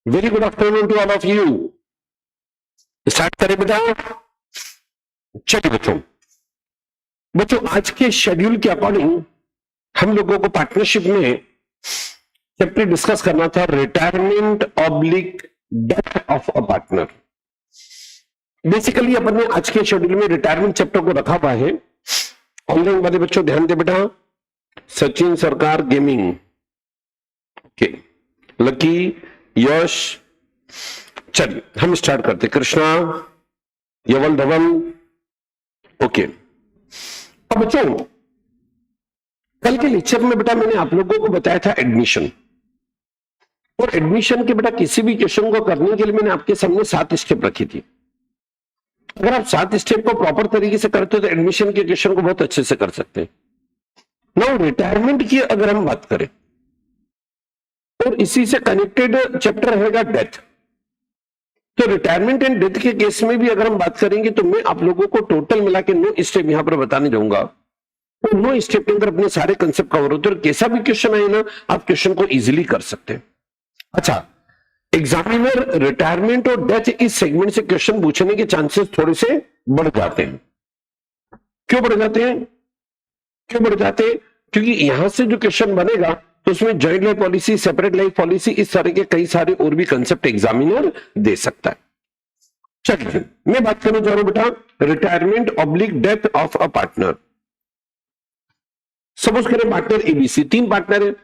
Very good afternoon to all of you. Start करें बेटा। चलिए बच्चों, आज के शेड्यूल के अकॉर्डिंग हम लोगों को पार्टनरशिप में चैप्टर डिस्कस करना था, retirement oblique death of a partner. Basically अपन ने आज के शेड्यूल में रिटायरमेंट चैप्टर को रखा हुआ है। ऑनलाइन वाले बच्चों ध्यान दे बेटा। सचिन सरकार गेमिंग, ओके, लकी, यश, चलिए हम स्टार्ट करते। कृष्णा, यवल धवल, ओके। अब बच्चों कल के लेक्चर में बेटा मैंने आप लोगों को बताया था एडमिशन, और एडमिशन के बेटा किसी भी क्वेश्चन को करने के लिए मैंने आपके सामने 7 स्टेप रखी थी। अगर आप 7 स्टेप को प्रॉपर तरीके से करते हो तो एडमिशन के क्वेश्चन को बहुत अच्छे से कर सकते हैं। नाउ रिटायरमेंट की अगर हम बात करें और इसी से कनेक्टेड चैप्टर रहेगा डेथ। तो रिटायरमेंट एंड डेथ के केस में भी अगर हम बात करेंगे तो मैं आप लोगों को टोटल मिला के 9 स्टेप यहां पर बताने जाऊंगा। तो 9 स्टेप के अंदर अपने सारे कंसेप्ट कवर होते हैं और कैसा भी क्वेश्चन आए ना, आप क्वेश्चन को इजीली कर सकते हैं। अच्छा, एग्जामिनर रिटायरमेंट और डेथ इस सेगमेंट से क्वेश्चन पूछने के चांसेस थोड़े से बढ़ जाते हैं। क्यों बढ़ जाते हैं? क्योंकि यहां से जो क्वेश्चन बनेगा तो उसमें joint life policy, separate life policy, इस तरह के कई सारे और भी कंसेप्ट एग्जामिनर दे सकता है। चलिए मैं बात करना चाह रहा हूं बेटा retirement oblique death of a partner. Suppose करें पार्टनर एबीसी, 3 पार्टनर है।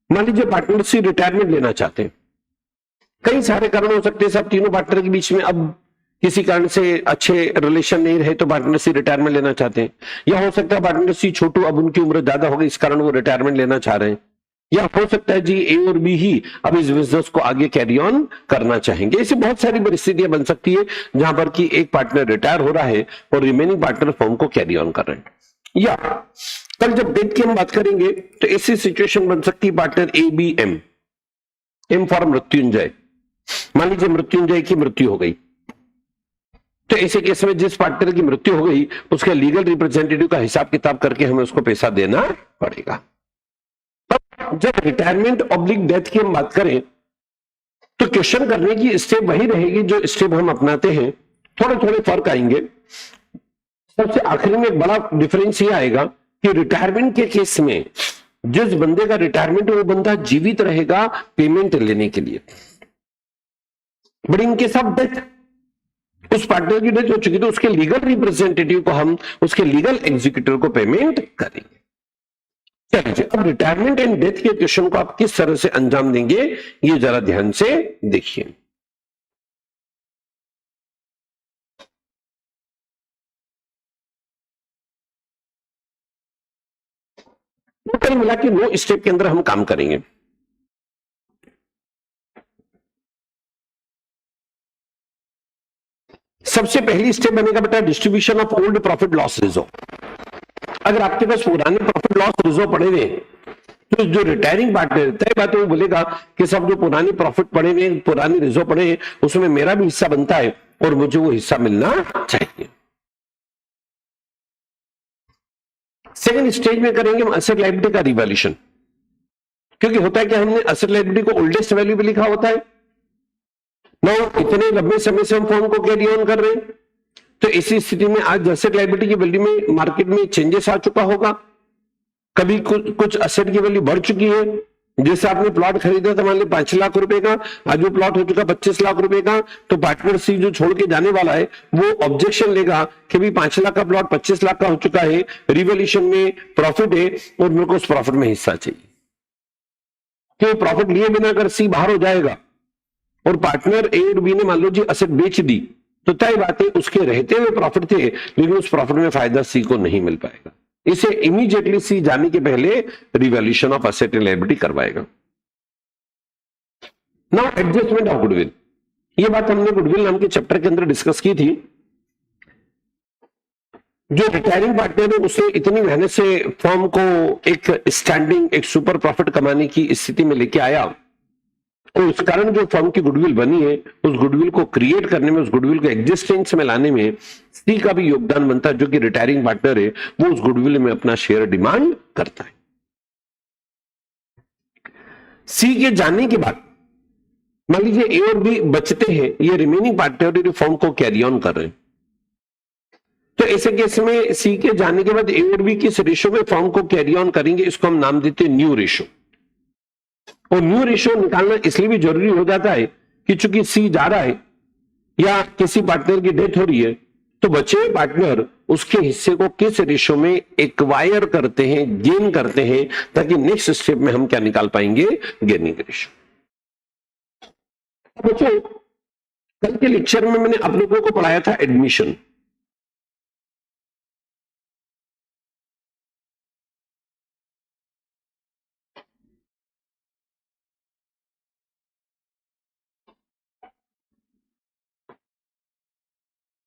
मान लीजिए पार्टनर सी रिटायरमेंट लेना चाहते हैं। कई सारे कारण हो सकते हैं सब तीनों पार्टनर के बीच में अब किसी कारण से अच्छे रिलेशन नहीं रहे तो पार्टनर सी रिटायरमेंट लेना चाहते हैं, या हो सकता है पार्टनर सी छोटू, अब उनकी उम्र ज्यादा हो गई इस कारण वो रिटायरमेंट लेना चाह रहे हैं, या हो सकता है जी ए और बी ही अब इस बिजनेस को आगे कैरी ऑन करना चाहेंगे। ऐसी बहुत सारी परिस्थितियां बन सकती है जहां पर कि एक पार्टनर रिटायर हो रहा है और रिमेनिंग पार्टनर फर्म को कैरी ऑन कर रहे हैं। या कल जब डेथ की हम बात करेंगे तो ऐसी सिचुएशन बन सकती है partner A B M, M for Mrityunjay. मान लीजिए मृत्युंजय की मृत्यु हो गई, तो ऐसे केस में जिस पार्टनर की मृत्यु हो गई उसके लीगल रिप्रेजेंटेटिव का हिसाब किताब करके हमें उसको पैसा देना पड़ेगा। अब जब रिटायरमेंट ऑब्लिक डेथ की हम बात करें तो क्वेश्चन करने की स्टेप वही रहेगी जो स्टेप हम अपनाते हैं, थोड़े थोड़े फर्क आएंगे। सबसे आखिरी में एक बड़ा डिफरेंस ये आएगा कि रिटायरमेंट के केस में जिस बंदे का रिटायरमेंट है वो बंदा जीवित रहेगा पेमेंट लेने के लिए, बट इनके साथ डेथ, उस पार्टनर की डेथ हो चुकी तो उसके लीगल रिप्रेजेंटेटिव को हम उसके लीगल एग्जीक्यूटिव को पेमेंट करेंगे। चलिए अब रिटायरमेंट एंड डेथ के क्वेश्चन को आप किस तरह से अंजाम देंगे ये जरा ध्यान से देखिए। टोटल मिला के 9 स्टेप के अंदर हम काम करेंगे। सबसे पहली स्टेप बनेगा बेटा distribution of old profit loss reserve. अगर आपके पास पुराने प्रॉफिट लॉस रिजर्व पड़े हुए तो जो रिटायरिंग पार्टनर तय बात है वो बोलेगा कि सब जो पुरानी प्रॉफिट पड़े हुए, पुरानी रिजर्व पड़े हैं उसमें मेरा भी हिस्सा बनता है और मुझे वो हिस्सा मिलना चाहिए। सेकेंड स्टेज में करेंगे हम एसेट लायबिलिटी का रिवैल्यूएशन, क्योंकि होता है कि हमने एसेट लायबिलिटी को ओल्डेस्ट वैल्यू पे लिखा होता है ना, इतने लंबे समय से हम फॉर्म को कैरी ऑन कर रहे हैं, तो इसी स्थिति में आज एसेट लायबिलिटी की वैल्यू में मार्केट में चेंजेस आ चुका होगा। कभी कुछ एसेट की वैल्यू बढ़ चुकी है, जैसे आपने प्लॉट खरीदा था मान ली 5 लाख रुपए का, आज वो प्लॉट हो चुका 25 लाख रुपए का, तो पार्टनर सी जो छोड़ के जाने वाला है वो ऑब्जेक्शन लेगा कि भाई 5 लाख का प्लॉट 25 लाख का हो चुका है, रिवैल्यूएशन में प्रॉफिट है और मेरे को उस प्रॉफिट में हिस्सा चाहिए। क्यों? प्रॉफिट लिए बिना अगर सी बाहर हो जाएगा और पार्टनर ए और बी ने मान लो जी एसेट बेच दी तो तय बात है उसके रहते हुए प्रॉफिट थे लेकिन उस प्रॉफिट में फायदा सी को नहीं मिल पाएगा। इसे इमीडिएटली सी जाने के पहले revaluation of asset and liability करवाएगा। नाउ एडजस्टमेंट ऑफ गुडविल, ये बात हमने गुडविल नाम के चैप्टर के अंदर डिस्कस की थी। जो रिटायरिंग पार्टनर है उसे इतनी मेहनत से फर्म को एक स्टैंडिंग, एक सुपर प्रॉफिट कमाने की स्थिति में लेके आया और उस कारण जो फर्म की गुडविल बनी है उस गुडविल को क्रिएट करने में, उस गुडविल को एग्जिस्टेंस में लाने में सी का भी योगदान बनता है। जो कि रिटायरिंग पार्टनर है वो उस गुडविल में अपना शेयर डिमांड करता है। सी के जाने के बाद मान लीजिए ए और बी बचते हैं, ये रिमेनिंग पार्टनर फॉर्म को कैरी ऑन कर रहे हैं, तो ऐसे केस में सी के जाने के बाद ए और बी किस रेशो में फॉर्म को कैरी ऑन करेंगे, इसको हम नाम देते हैं न्यू रेशो। और न्यू रेशो निकालना इसलिए भी जरूरी हो जाता है कि चूंकि सी जा रहा है या किसी पार्टनर की डेथ हो रही है, तो बचे हुए पार्टनर उसके हिस्से को किस रेशो में एक्वायर करते हैं, गेन करते हैं, ताकि नेक्स्ट स्टेप में हम क्या निकाल पाएंगे, गेनिंग रेशो। बच्चों, कल के लेक्चर में मैंने आप लोगों को पढ़ाया था एडमिशन।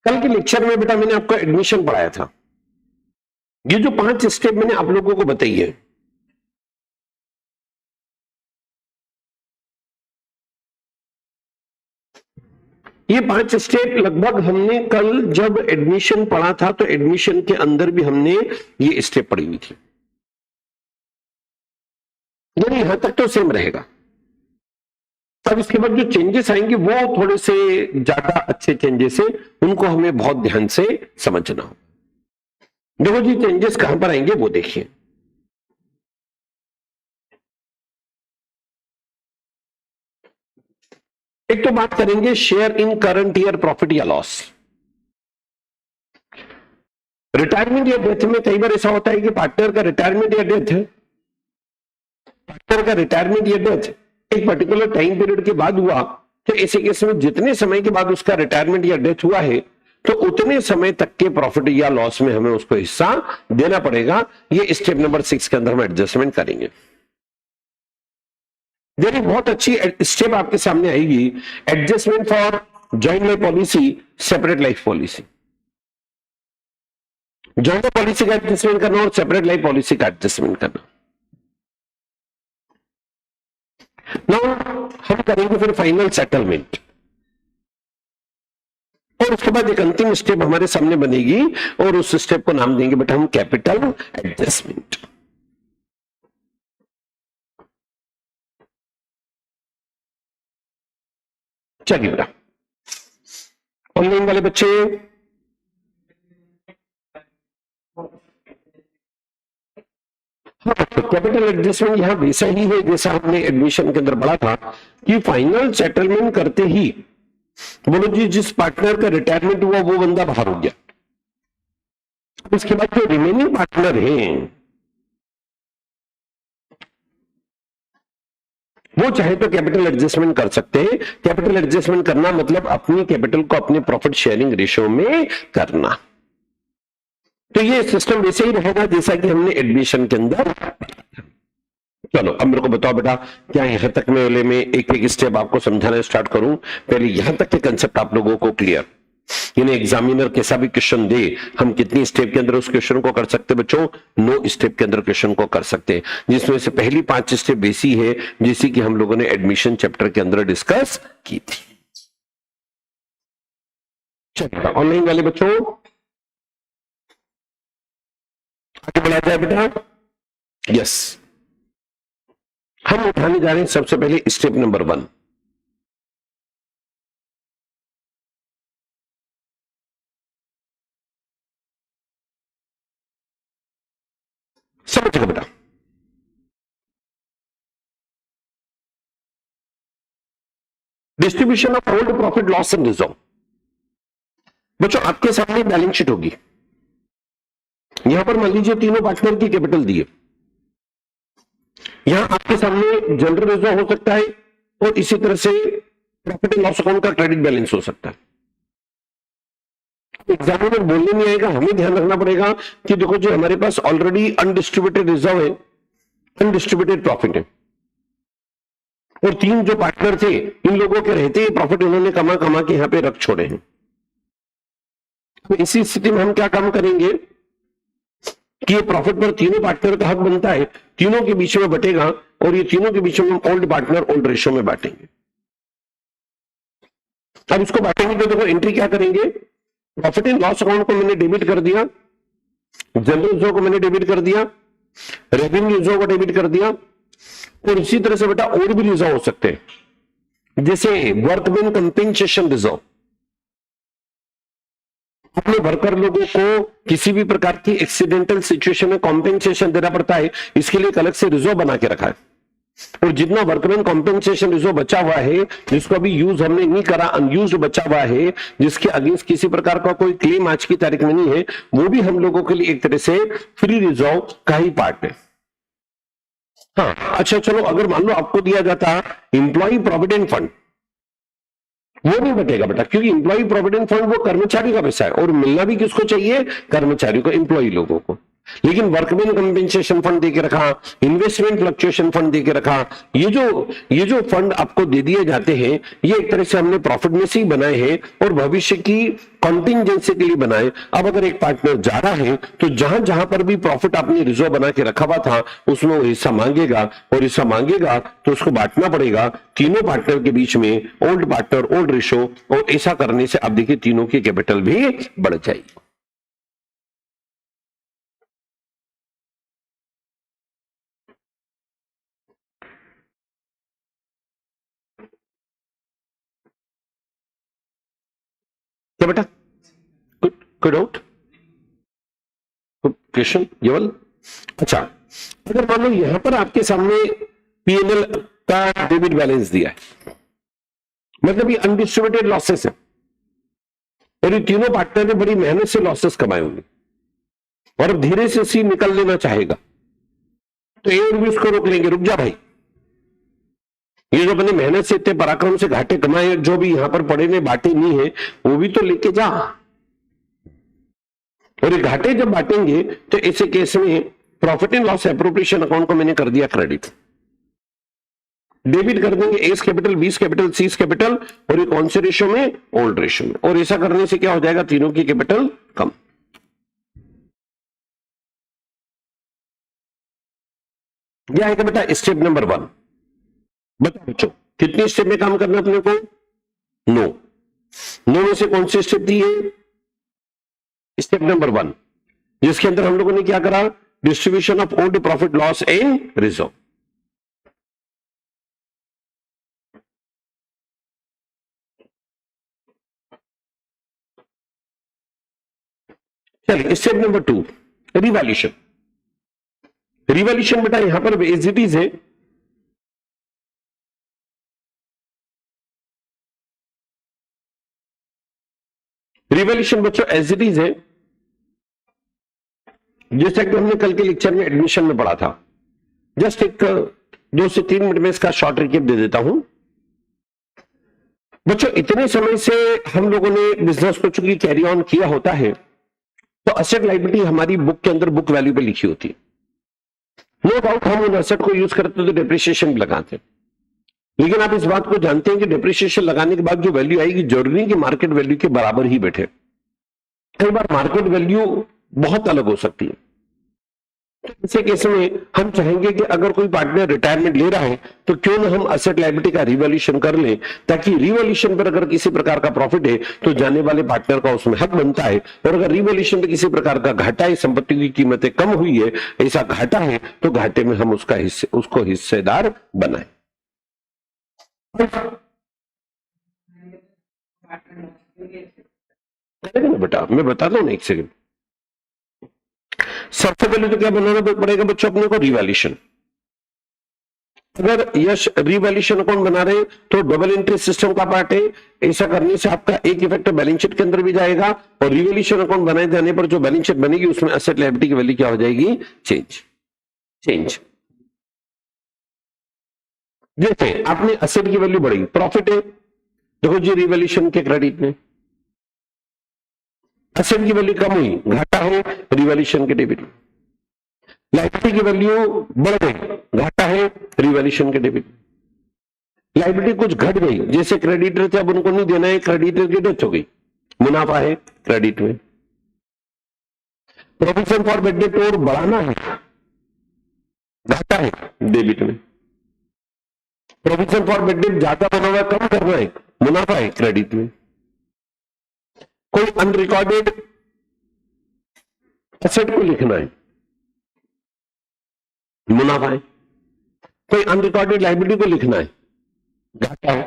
कल के लेक्चर में बेटा मैंने आपको एडमिशन पढ़ाया था। ये जो 5 स्टेप मैंने आप लोगों को बताई है, ये 5 स्टेप लगभग हमने कल जब एडमिशन पढ़ा था, तो एडमिशन के अंदर भी हमने ये स्टेप पढ़ी हुई थी, यानी यहां तक तो सेम रहेगा। अब इसके बाद जो चेंजेस आएंगे वो थोड़े से ज्यादा अच्छे चेंजेस है, उनको हमें बहुत ध्यान से समझना हो। देखो जी, चेंजेस कहां पर आएंगे वो देखिए। एक तो बात करेंगे share in current year profit या लॉस। रिटायरमेंट या डेथ में कई बार ऐसा होता है कि पार्टनर का रिटायरमेंट या डेथ एक पर्टिकुलर टाइम पीरियड के बाद हुआ, तो ऐसे केस में जितने समय के बाद उसका रिटायरमेंट या डेथ हुआ है, तो उतने समय तक के प्रॉफिट या लॉस में हमें उसको हिस्सा देना पड़ेगा। ये स्टेप नंबर 6 के अंदर हम एडजस्टमेंट करेंगे। देखिए, बहुत अच्छी स्टेप आपके सामने आएगी, adjustment for joint life policy, separate life policy. Joint life policy का एडजस्टमेंट करना और सेपरेट लाइफ पॉलिसी का एडजस्टमेंट करना। नाउ हम करेंगे फिर फाइनल सेटलमेंट, और उसके बाद एक अंतिम स्टेप हमारे सामने बनेगी, और उस स्टेप को नाम देंगे बेटा हम कैपिटल एडजस्टमेंट। चलिए बेटा, ऑनलाइन वाले बच्चे कैपिटल एडजस्टमेंट यहां वैसा ही है जैसा हमने एडमिशन के अंदर पढ़ा था, कि फाइनल सेटलमेंट करते ही बोलो जी जिस पार्टनर का रिटायरमेंट हुआ वो बंदा बाहर हो गया, इसके बाद जो रिमेनिंग पार्टनर हैं वो चाहे तो कैपिटल एडजस्टमेंट कर सकते हैं। कैपिटल एडजस्टमेंट करना मतलब अपनी कैपिटल को अपने प्रॉफिट शेयरिंग रेशियो में करना। तो ये सिस्टम वैसे ही रहेगा जैसा कि हमने एडमिशन के अंदर। चलो अब मेरे को बताओ बेटा, क्या यहां तक में एक एक स्टेप आपको समझाना स्टार्ट करूं? पहले यहां तक के कंसेप्ट आप लोगों को क्लियर, यानी एग्जामिनर कैसा भी क्वेश्चन दे, हम कितनी स्टेप के अंदर उस क्वेश्चन को कर सकते हैं बच्चों? 9 स्टेप के अंदर क्वेश्चन को कर सकते हैं, जिसमें से पहली 5 स्टेप वैसी है जैसी कि हम लोगों ने एडमिशन चैप्टर के अंदर डिस्कस की थी। चलिए ऑनलाइन वाले बच्चों आगे बढ़ा जाए बेटा। यस, हम उठाने जा रहे हैं सबसे पहले स्टेप नंबर 1। समझिएगा बेटा, distribution of old profit loss and reserve. बच्चों आपके सामने बैलेंस शीट होगी, यहां पर मान लीजिए तीनों पार्टनर की कैपिटल दी है, यहां आपके सामने जनरल रिजर्व हो सकता है और इसी तरह से प्रॉफिट एंड लॉस अकाउंट का क्रेडिट बैलेंस हो सकता है। एग्जामिनर बोलने नहीं आएगा, हमें ध्यान रखना पड़ेगा कि देखो जो हमारे पास ऑलरेडी अनडिस्ट्रीब्यूटेड रिजर्व है, अनडिस्ट्रीब्यूटेड प्रॉफिट है, और 3 जो पार्टनर थे इन लोगों के रहते ही प्रॉफिट इन्होंने कमा कमा के यहां पे रख छोड़े हैं। तो इसी स्थिति में हम क्या काम करेंगे कि ये प्रॉफिट पर तीनों पार्टनर का हक बनता है, तीनों के बीच में बटेगा, और ये तीनों के बीच में हम ओल्ड पार्टनर ओल्ड रेशियो में बांटेंगे। अब इसको बांटेंगे तो देखो एंट्री क्या करेंगे, प्रॉफिट एंड लॉस अकाउंट को मैंने डेबिट कर दिया, जनरल रिजर्व को मैंने डेबिट कर दिया, रेवेन्यू रिजर्व को डेबिट कर दिया, और इसी तरह से बेटा और भी रिजर्व हो सकते हैं। जैसे वर्कमैन कंपेंसेशन रिजर्व, अपने वर्कर लोगों को किसी भी प्रकार की एक्सीडेंटल सिचुएशन में कॉम्पेंसेशन देना पड़ता है, इसके लिए एक अलग से रिजर्व बना के रखा है। और जितना वर्कमैन कॉम्पेंसेशन रिजर्व बचा हुआ है, जिसको अभी यूज हमने नहीं करा, अनयूज्ड बचा हुआ है, जिसके अगेंस्ट किसी प्रकार का कोई क्लेम आज की तारीख में नहीं है, वो भी हम लोगों के लिए एक तरह से फ्री रिजर्व का ही पार्ट है। हाँ, अच्छा चलो, अगर मान लो आपको दिया जाता इंप्लॉय प्रोविडेंट फंड, वो नहीं बटेगा बेटा, क्योंकि इंप्लॉय प्रोविडेंट फंड वो कर्मचारी का पैसा है और मिलना भी किसको चाहिए, कर्मचारियों को, इंप्लॉय लोगों को। लेकिन वर्कमैन कंपेंसेशन फंड देके रखा, इन्वेस्टमेंट फ्लक्चुएशन फंड देके रखा, ये जो फंड आपको दे दिए जाते हैं, ये एक तरह से हमने प्रॉफिट में से ही बनाए हैं और भविष्य की कॉन्टिंजेंसी के लिए बनाए। अब अगर एक पार्टनर जा रहा है तो जहां जहां पर भी प्रॉफिट आपने रिजर्व बना के रखा हुआ था, उसमें वो हिस्सा मांगेगा, और हिस्सा मांगेगा तो उसको बांटना पड़ेगा तीनों पार्टनर के बीच में, ओल्ड पार्टनर ओल्ड रेशो। और ऐसा करने से आप देखिए तीनों की कैपिटल भी बढ़ जाएगी। क्या बेटा, गुड आउट क्वेश्चन केवल। अच्छा, अगर मान लो यहां पर आपके सामने पीएनएल का डेबिट बैलेंस दिया है, मतलब ये अनडिस्ट्रीब्यूटेड लॉसेस है, और ये तीनों पार्टनर ने बड़ी मेहनत से लॉसेस कमाए होंगे और अब धीरे से सी निकल लेना चाहेगा, तो ए और बी उसको रोक लेंगे, रुक जा भाई, ये जो अपने मेहनत से इतने पराक्रम से घाटे कमाए, जो भी यहां पर पड़े ने बांटे नहीं है, वो भी तो लेके जा। और ये घाटे जब बांटेंगे तो ऐसे केस में profit and loss appropriation account को मैंने कर दिया क्रेडिट, डेबिट कर देंगे एस कैपिटल, बीस कैपिटल, सीस कैपिटल, और ये कौन से रेशो में, ओल्ड रेशो में। और ऐसा करने से क्या हो जाएगा, तीनों की कैपिटल कम। यह आएगा बेटा स्टेप नंबर 1। बताओ बच्चों, कितनी स्टेप में काम करना अपने को, 9। 9 में से कौन सी स्टेप दी है, स्टेप नंबर 1, जिसके अंदर हम लोगों ने क्या करा, distribution of old profit loss and reserve. चलिए स्टेप नंबर 2, रिवैल्यूएशन। रिवैल्यूएशन बेटा यहां पर एज इट इज है, रिवैल्यूएशन बच्चों एज इट इज है, जैसा कि हमने कल के लेक्चर में एडमिशन में पढ़ा था। जस्ट एक 2 से 3 मिनट में इसका शॉर्ट रिकेप दे देता हूं। बच्चों इतने समय से हम लोगों ने बिजनेस को चूंकि कैरी ऑन किया होता है, तो असेट लायबिलिटी हमारी बुक के अंदर बुक वैल्यू पे लिखी होती है। नो डाउट हम उन असेट को यूज करते तो डिप्रिसिएशन भी लगाते, लेकिन आप इस बात को जानते हैं कि डिप्रिसिएशन लगाने के बाद जो वैल्यू आएगी जरूरी नहीं कि मार्केट वैल्यू के बराबर ही बैठे, कई बार मार्केट वैल्यू बहुत अलग हो सकती है। तो ऐसे केस में हम चाहेंगे कि अगर कोई पार्टनर रिटायरमेंट ले रहा है तो क्यों ना हम असेट लायबिलिटी का रिवैल्यूएशन कर लें, ताकि रिवैल्यूएशन पर अगर किसी प्रकार का प्रॉफिट है तो जाने वाले पार्टनर का उसमें हक बनता है, और अगर रिवैल्यूएशन पे किसी प्रकार का घाटा है, संपत्ति की कीमतें कम हुई है, ऐसा घाटा है, तो घाटे में हम उसको हिस्सेदार बनाए। बेटा मैं बताता हूं ना, एक सेकंड। सबसे पहले तो क्या बनाना पड़ेगा बच्चों अपने को, रिवैल्यूएशन। अगर यश रिवैल्यूएशन अकाउंट बना रहे तो डबल एंट्री सिस्टम का पार्ट है, ऐसा करने से आपका एक इफेक्ट बैलेंस शीट के अंदर भी जाएगा, और रिवैल्यूएशन अकाउंट बनाए जाने पर जो बैलेंस शीट बनेगी उसमें एसेट लायबिलिटी की वैल्यू क्या हो जाएगी, चेंज। जैसे आपने एसेट की वैल्यू बढ़ी, प्रॉफिट है, देखो जी रिवैल्यूएशन के क्रेडिट में, एसेट की वैल्यू कम हुई, घाटा है, रिवैल्यूएशन के डेबिट में, लायबिलिटी की वैल्यू बढ़ गई, घाटा है, रिवैल्यूएशन के डेबिट। लायबिलिटी कुछ घट गई, जैसे क्रेडिटर थे अब उनको नहीं देना है, क्रेडिटर की डेथ हो गई, मुनाफा है क्रेडिट में। प्रोविजन फॉर बैड डेट और बढ़ाना है, घाटा है डेबिट में। प्रोविजन फॉर बैड डेट ज्यादा बना हुआ कम करना है, मुनाफा है क्रेडिट में। कोई अनरिकॉर्डेड एसेट को लिखना है, मुनाफा है। कोई अनरिकॉर्डेड लायबिलिटी को लिखना है, घाटा है।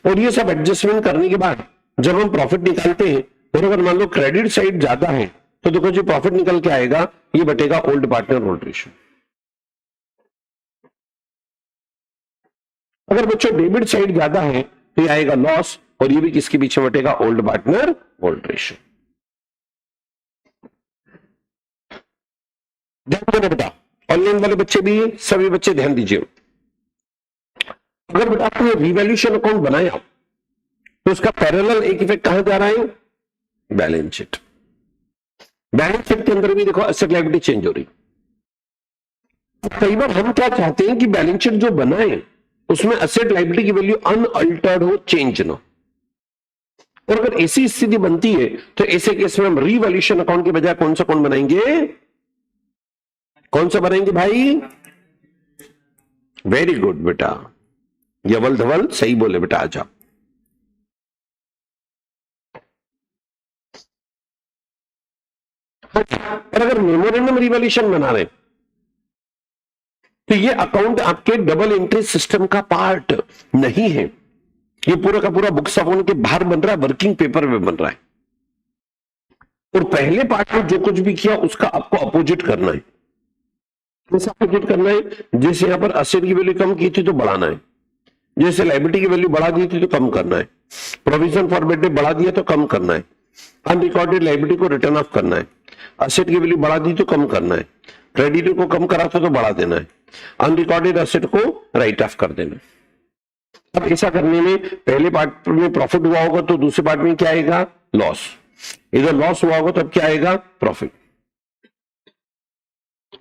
और ये सब एडजस्टमेंट करने के बाद जब हम प्रॉफिट निकालते हैं, और अगर मान लो क्रेडिट साइड ज्यादा है तो देखो जो प्रॉफिट निकल के आएगा ये बटेगा ओल्ड पार्टनर ओल्ड रेशियो। अगर बच्चों डेबिट साइड ज्यादा है तो ये आएगा लॉस, और ये भी किसके पीछे बटेगा, ओल्ड पार्टनर ओल्ड रेशियो। ध्यान देना बेटा, ऑनलाइन वाले बच्चे भी, सभी बच्चे ध्यान दीजिए। अगर बेटा आपने रिवैल्यूएशन अकाउंट बनाया तो उसका पैरेलल एक इफेक्ट कहां जा रहा है, बैलेंस शीट। बैलेंस शीट के अंदर भी देखो एसेट लायबिलिटी चेंज हो रही। कई बार हम क्या चाहते हैं कि बैलेंस शीट जो बनाए उसमें एसेट लायबिलिटी की वैल्यू अनअल्टर्ड हो, चेंज ना। और अगर ऐसी स्थिति बनती है तो ऐसे केस में हम रिवैल्यूएशन अकाउंट के बजाय कौन सा अकाउंट बनाएंगे, कौन सा बनाएंगे भाई, वेरी गुड बेटा, यवल धवल सही बोले बेटा। आ जाओ, और अगर मेमोरेंडम रिवैल्यूएशन बना रहे तो ये अकाउंट आपके डबल एंट्री सिस्टम का पार्ट नहीं है, ये पूरा का पूरा बुक्स ऑफ अकाउंट के बाहर बन रहा है, वर्किंग पेपर में बन रहा है। और पहले पार्ट में जो कुछ भी किया उसका आपको अपोजिट करना है। कैसे अपोजिट करना है, जैसे यहां पर असेट की वैल्यू कम की थी तो बढ़ाना है, जैसे लायबिलिटी की वैल्यू बढ़ा दी थी तो कम करना है, प्रोविजन फॉर बैड डेट बढ़ा दिया तो कम करना है, अनरिकॉर्डेड लायबिलिटी को रिटर्न ऑफ करना है, असेट की वैल्यू बढ़ा दी तो कम करना है, क्रेडिटर को कम करा था तो बढ़ा देना है, अनरिकॉर्डेड असेट को राइट ऑफ कर देना। अब ऐसा करने में पहले पार्ट में प्रॉफिट हुआ होगा तो दूसरे पार्ट में क्या आएगा, लॉस। इधर लॉस हुआ होगा तो अब क्या आएगा, प्रॉफिट।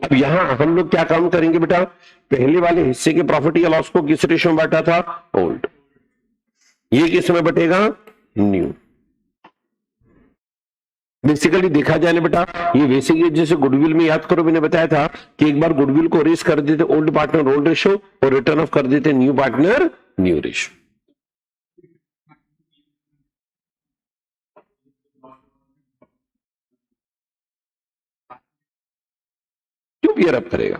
अब यहां हम लोग क्या काम करेंगे बेटा, पहले वाले हिस्से के प्रॉफिट या लॉस को किस रेशियो में बांटा था, ओल्ड, ये किस में बटेगा, न्यू। बेसिकली देखा जाए ना बेटा, ये बेसिकली जैसे गुडविल में याद करो, मैंने बताया था कि एक बार गुडविल को रेस कर देते ओल्ड पार्टनर ओल्ड रेशियो और रिटर्न ऑफ कर देते न्यू पार्टनर न्यू रेशियो। क्यों पियर अप करेगा,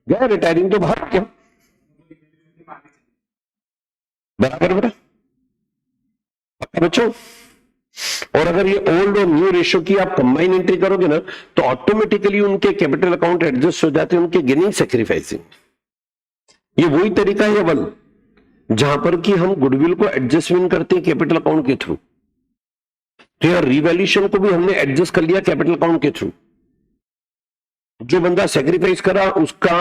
गया रिटायरिंग तो बाहर क्या, बराबर बेटा बच्चों। और अगर ये ओल्ड और न्यू रेशियो की आप कंबाइन एंट्री करोगे ना तो ऑटोमेटिकली उनके कैपिटल अकाउंट एडजस्ट हो जाते हैं, उनके गेनिंग सैक्रिफाइसिंग। ये वही तरीका है अवल जहां पर कि हम गुडविल को एडजस्टमेंट करते हैं कैपिटल अकाउंट के थ्रू, तो यार रिवैल्यूएशन को भी हमने एडजस्ट कर लिया कैपिटल अकाउंट के थ्रू। जो बंदा सैक्रिफाइस करा उसका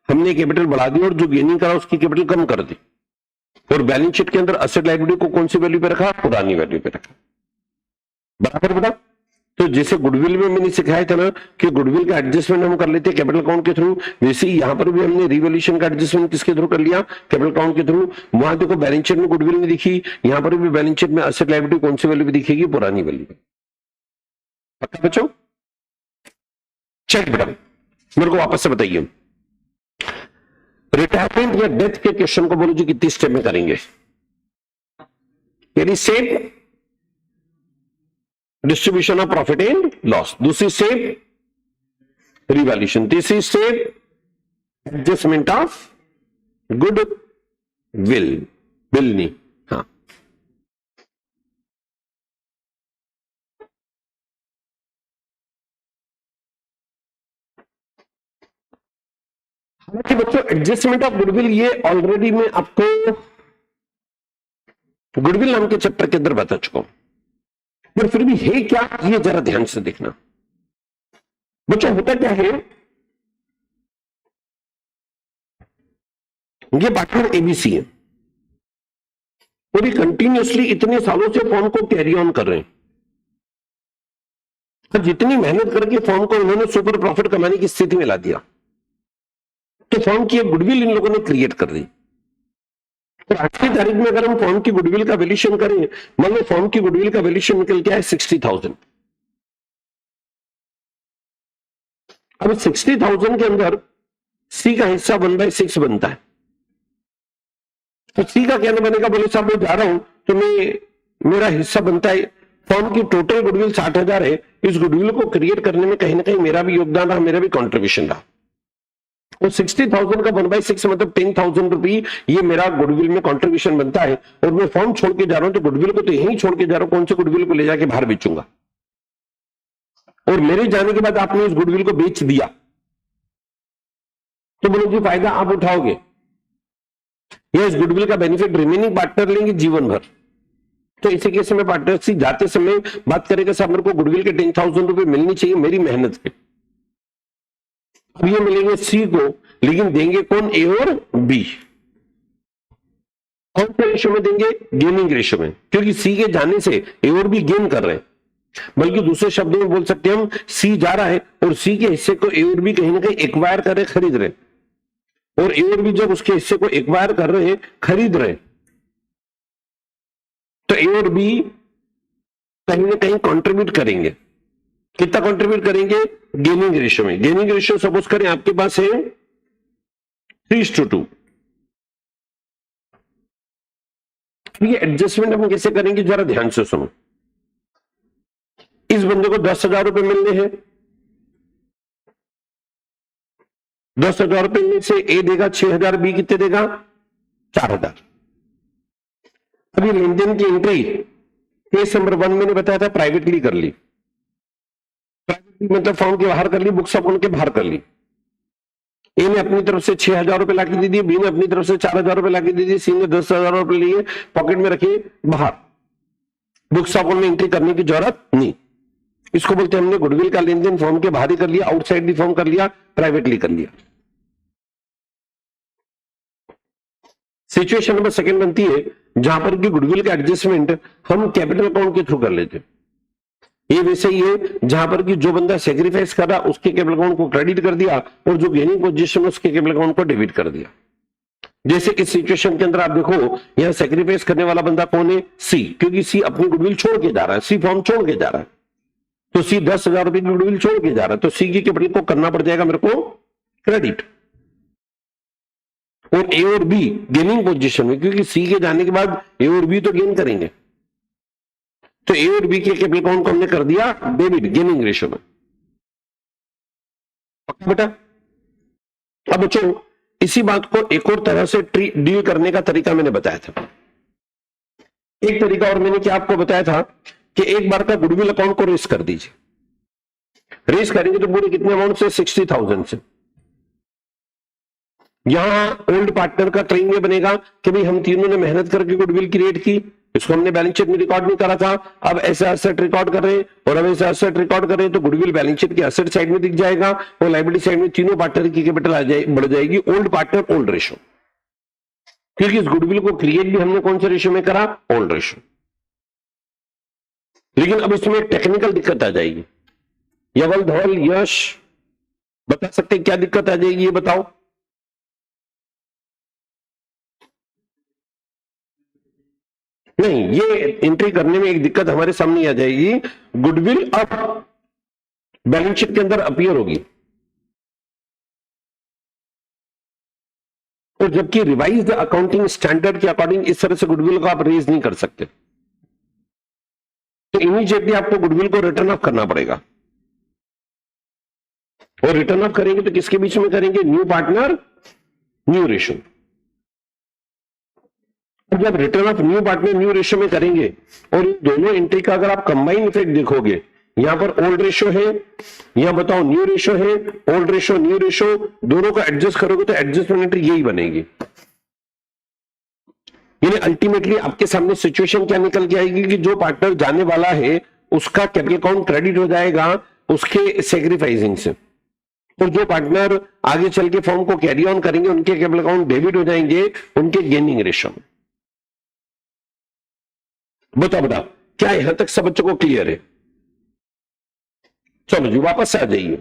हमने कैपिटल बढ़ा दी और जो गेनिंग करा उसकी कैपिटल कम कर दी। और बैलेंस शीट के अंदर एसेट लायबिलिटी को कौन सी वैल्यू पे रखा, पुरानी वैल्यू पे रखा, बराबर बेटा। तो जैसे गुडविल में मैंने सिखाया था ना कि गुडविल का एडजस्टमेंट हम कर लेते हैं कैपिटल अकाउंट के थ्रू, वैसे ही यहां पर भी हमने रिवैल्यूएशन का एडजस्टमेंट किसके थ्रू कर लिया, कैपिटल अकाउंट के थ्रू। वहां देखो बैलेंस शीट में गुडविल नहीं दिखी, यहां पर भी बैलेंस शीट में एसेट लायबिलिटी कौन सी वैल्यू पे दिखेगी, पुरानी वैल्यू पे। पक्का बच्चों, चल बेटा मेरे को वापस से बताइए, रिटायरमेंट या डेथ के क्वेश्चन को बोलो जी कितनी स्टेप में करेंगे, यानी same distribution of profit and loss, दूसरी स्टेप रिवैल्यूएशन, तीसरी step adjustment of good will, bill नहीं, हाँ। हालांकि बच्चों एडजस्टमेंट ऑफ गुडविल ये ऑलरेडी मैं आपको गुडविल नाम के चैप्टर के अंदर बता चुका हूं, पर फिर भी है क्या ये जरा ध्यान से देखना। बच्चों होता क्या है, ये पार्टनर एबीसी है और ये कंटिन्यूअसली इतने सालों से फॉर्म को कैरी ऑन कर रहे हैं, तो जितनी मेहनत करके फॉर्म को इन्होंने सुपर प्रॉफिट कमाने की स्थिति में ला दिया, तो फॉर्म की एक गुडविल इन लोगों ने क्रिएट कर दी। तो आज की तारीख में अगर हम फॉर्म की गुडविल का वैल्यूएशन करें, मान लो फॉर्म की गुडविल का वैल्यूएशन निकल के आए 60,000। अब 60,000 के अंदर सी का हिस्सा 1/6 बनता है, तो सी का कहना बनेगा, बोले साहब मैं जा रहा हूं तो मेरा हिस्सा बनता है, फॉर्म की टोटल गुडविल 60,000 है, इस गुडविल को क्रिएट करने में कहीं ना कहीं मेरा भी योगदान रहा, मेरा भी कॉन्ट्रीब्यूशन रहा। और 60,000 का 1/6 मतलब 10,000 रुपये ये मेरा गुडविल में कंट्रीब्यूशन बनता है, और मैं फॉर्म छोड़ के जा रहा हूं तो गुडविल को तो यहीं छोड़ के जा रहा हूं, कौन से गुडविल को ले जाके बाहर बेचूंगा, और मेरे जाने के बाद आपने इस गुडविल को बेच दिया तो बोलो जी फायदा आप उठाओगे या इस गुडविल का बेनिफिट रिमेनिंग पार्टनर लेंगे जीवन भर। तो इसी केस में पार्टनरशिप जाते समय बात करेगा साहब मेरे को गुडविल के 10,000 रुपए मिलनी चाहिए मेरी मेहनत पे। अब ये मिलेंगे सी को, लेकिन देंगे कौन, ए और बी। कौन से रेशो में देंगे, गेनिंग रेशो में, क्योंकि सी के जाने से ए और बी गेन कर रहे हैं। बल्कि दूसरे शब्दों में बोल सकते हैं हम सी जा रहा है और सी के हिस्से को ए और बी कहीं ना कहीं एक्वायर कर रहे, खरीद रहे, और ए और बी जब उसके हिस्से को एक्वायर कर रहे हैं, खरीद रहे, तो ए और बी कहीं ना कहीं कंट्रीब्यूट करेंगे। कितना कंट्रीब्यूट करेंगे, गेनिंग रेशो में। गेनिंग रेशो सपोज करें आपके पास है 3:2। ये एडजस्टमेंट हम कैसे करेंगे जरा ध्यान से सुनो। इस बंदे को 10,000 रुपए मिलने हैं, 10,000 रुपए में से ए देगा 6,000, बी कितने देगा 4,000। अभी लेन देन की एंट्री केस नंबर 1 मैंने बताया था प्राइवेटली कर ली, प्राइवेटली मतलब फॉर्म के बाहर कर ली, बुक्स ऑफ के बाहर कर ली। ए ने अपनी तरफ से 6,000 रुपए लाके दे दिए, बी ने अपनी तरफ से 4,000 रुपए लाके दे दिए, सी ने 10,000 रुपए लिए पॉकेट में रखे बाहर, बुक्स ऑफ में एंट्री करने की जरूरत नहीं। इसको बोलते हैं हमने गुडविल का लेन देन फॉर्म के बाहर ही कर लिया, आउटसाइड भी फॉर्म कर लिया, प्राइवेटली कर लिया। सिचुएशन नंबर 2 बनती है जहां पर कि गुडविल का एडजस्टमेंट हम कैपिटल अकाउंट के थ्रू कर लेते। ये वैसे ही है जहां पर कि जो बंदा सेक्रीफाइस कर रहा उसके कैपिटल अकाउंट को क्रेडिट कर दिया और जो गेनिंग पोजीशन में उसके कैपिटल अकाउंट को डेबिट कर दिया। जैसे इस सिचुएशन के अंदर आप देखो यहां सेक्रीफाइस करने वाला बंदा कौन है, सी, क्योंकि सी अपनी गुडविल छोड़ के जा रहा है, सी फॉर्म छोड़ के जा रहा है, तो सी 10,000 रुपए की गुडविल छोड़ के जा रहा है, तो सी की कैपिटल को करना पड़ जाएगा मेरे को क्रेडिट। और ए और बी गेनिंग पोजीशन में, क्योंकि सी के जाने के बाद ए और बी तो गेन करेंगे, तो ए और बी के कैपिटल अकाउंट को हमने कर दिया डेबिट गेनिंग रेशियो में। बेटा अब बच्चों इसी बात को एक और तरह से डील करने का तरीका मैंने बताया था। एक तरीका और मैंने क्या आपको बताया था कि एक बार का गुडविल अकाउंट को रेस कर दीजिए। रेस करेंगे तो पूरे कितने अमाउंट से, 60,000 से। यहां ओल्ड पार्टनर का क्लेम ये बनेगा कि भाई हम तीनों ने मेहनत करके गुडविल क्रिएट की, इसको हमने बैलेंस शीट में रिकॉर्ड नहीं करा था, अब ऐसे एसेट रिकॉर्ड कर रहे हैं, और अब ऐसे एसेट रिकॉर्ड कर रहे हैं तो गुडविल बैलेंस शीट के एसेट साइड में दिख जाएगा और लायबिलिटी साइड में तीनों पार्टनर की कैपिटल बढ़ जाएगी, ओल्ड पार्टनर ओल्ड रेशो। क्योंकि इस गुडविल को क्रिएट भी हमने कौन से रेशो में करा, ओल्ड रेशो। लेकिन अब इसमें एक टेक्निकल दिक्कत आ जाएगी। यवल धवल यश बता सकते क्या दिक्कत आ जाएगी, ये बताओ। नहीं, ये एंट्री करने में एक दिक्कत हमारे सामने आ जाएगी। गुडविल अब बैलेंस शीट के अंदर अपीयर होगी, और जबकि रिवाइज्ड अकाउंटिंग स्टैंडर्ड के अकॉर्डिंग इस तरह से गुडविल को आप रेज नहीं कर सकते, तो इमीडिएटली आपको गुडविल को रिटर्न ऑफ करना पड़ेगा। और रिटर्न ऑफ करेंगे तो किसके बीच में करेंगे, न्यू पार्टनर न्यू रेशो। जब return of new partner new ratio में करेंगे और दोनों एंट्री का अगर आप कंबाइन इफेक्ट देखोगे, यहां पर ओल्ड रेशो है, यहां बताओ न्यू रेशो है, ओल्ड रेशो न्यू रेशो दोनों को एडजस्ट करोगे तो एडजस्टमेंट एंट्री यही बनेगी। यानी अल्टीमेटली आपके सामने सिचुएशन क्या निकल के आएगी कि जो पार्टनर जाने वाला है उसका कैपिटल अकाउंट क्रेडिट हो जाएगा उसके सेक्रीफाइसिंग से, और जो पार्टनर आगे चल के फॉर्म को कैरी ऑन करेंगे उनके कैपिटल अकाउंट डेबिट हो जाएंगे उनके गेनिंग रेशो में। बताओ क्या यहां तक सब बच्चों को क्लियर है? चलो जी वापस आ जाइए।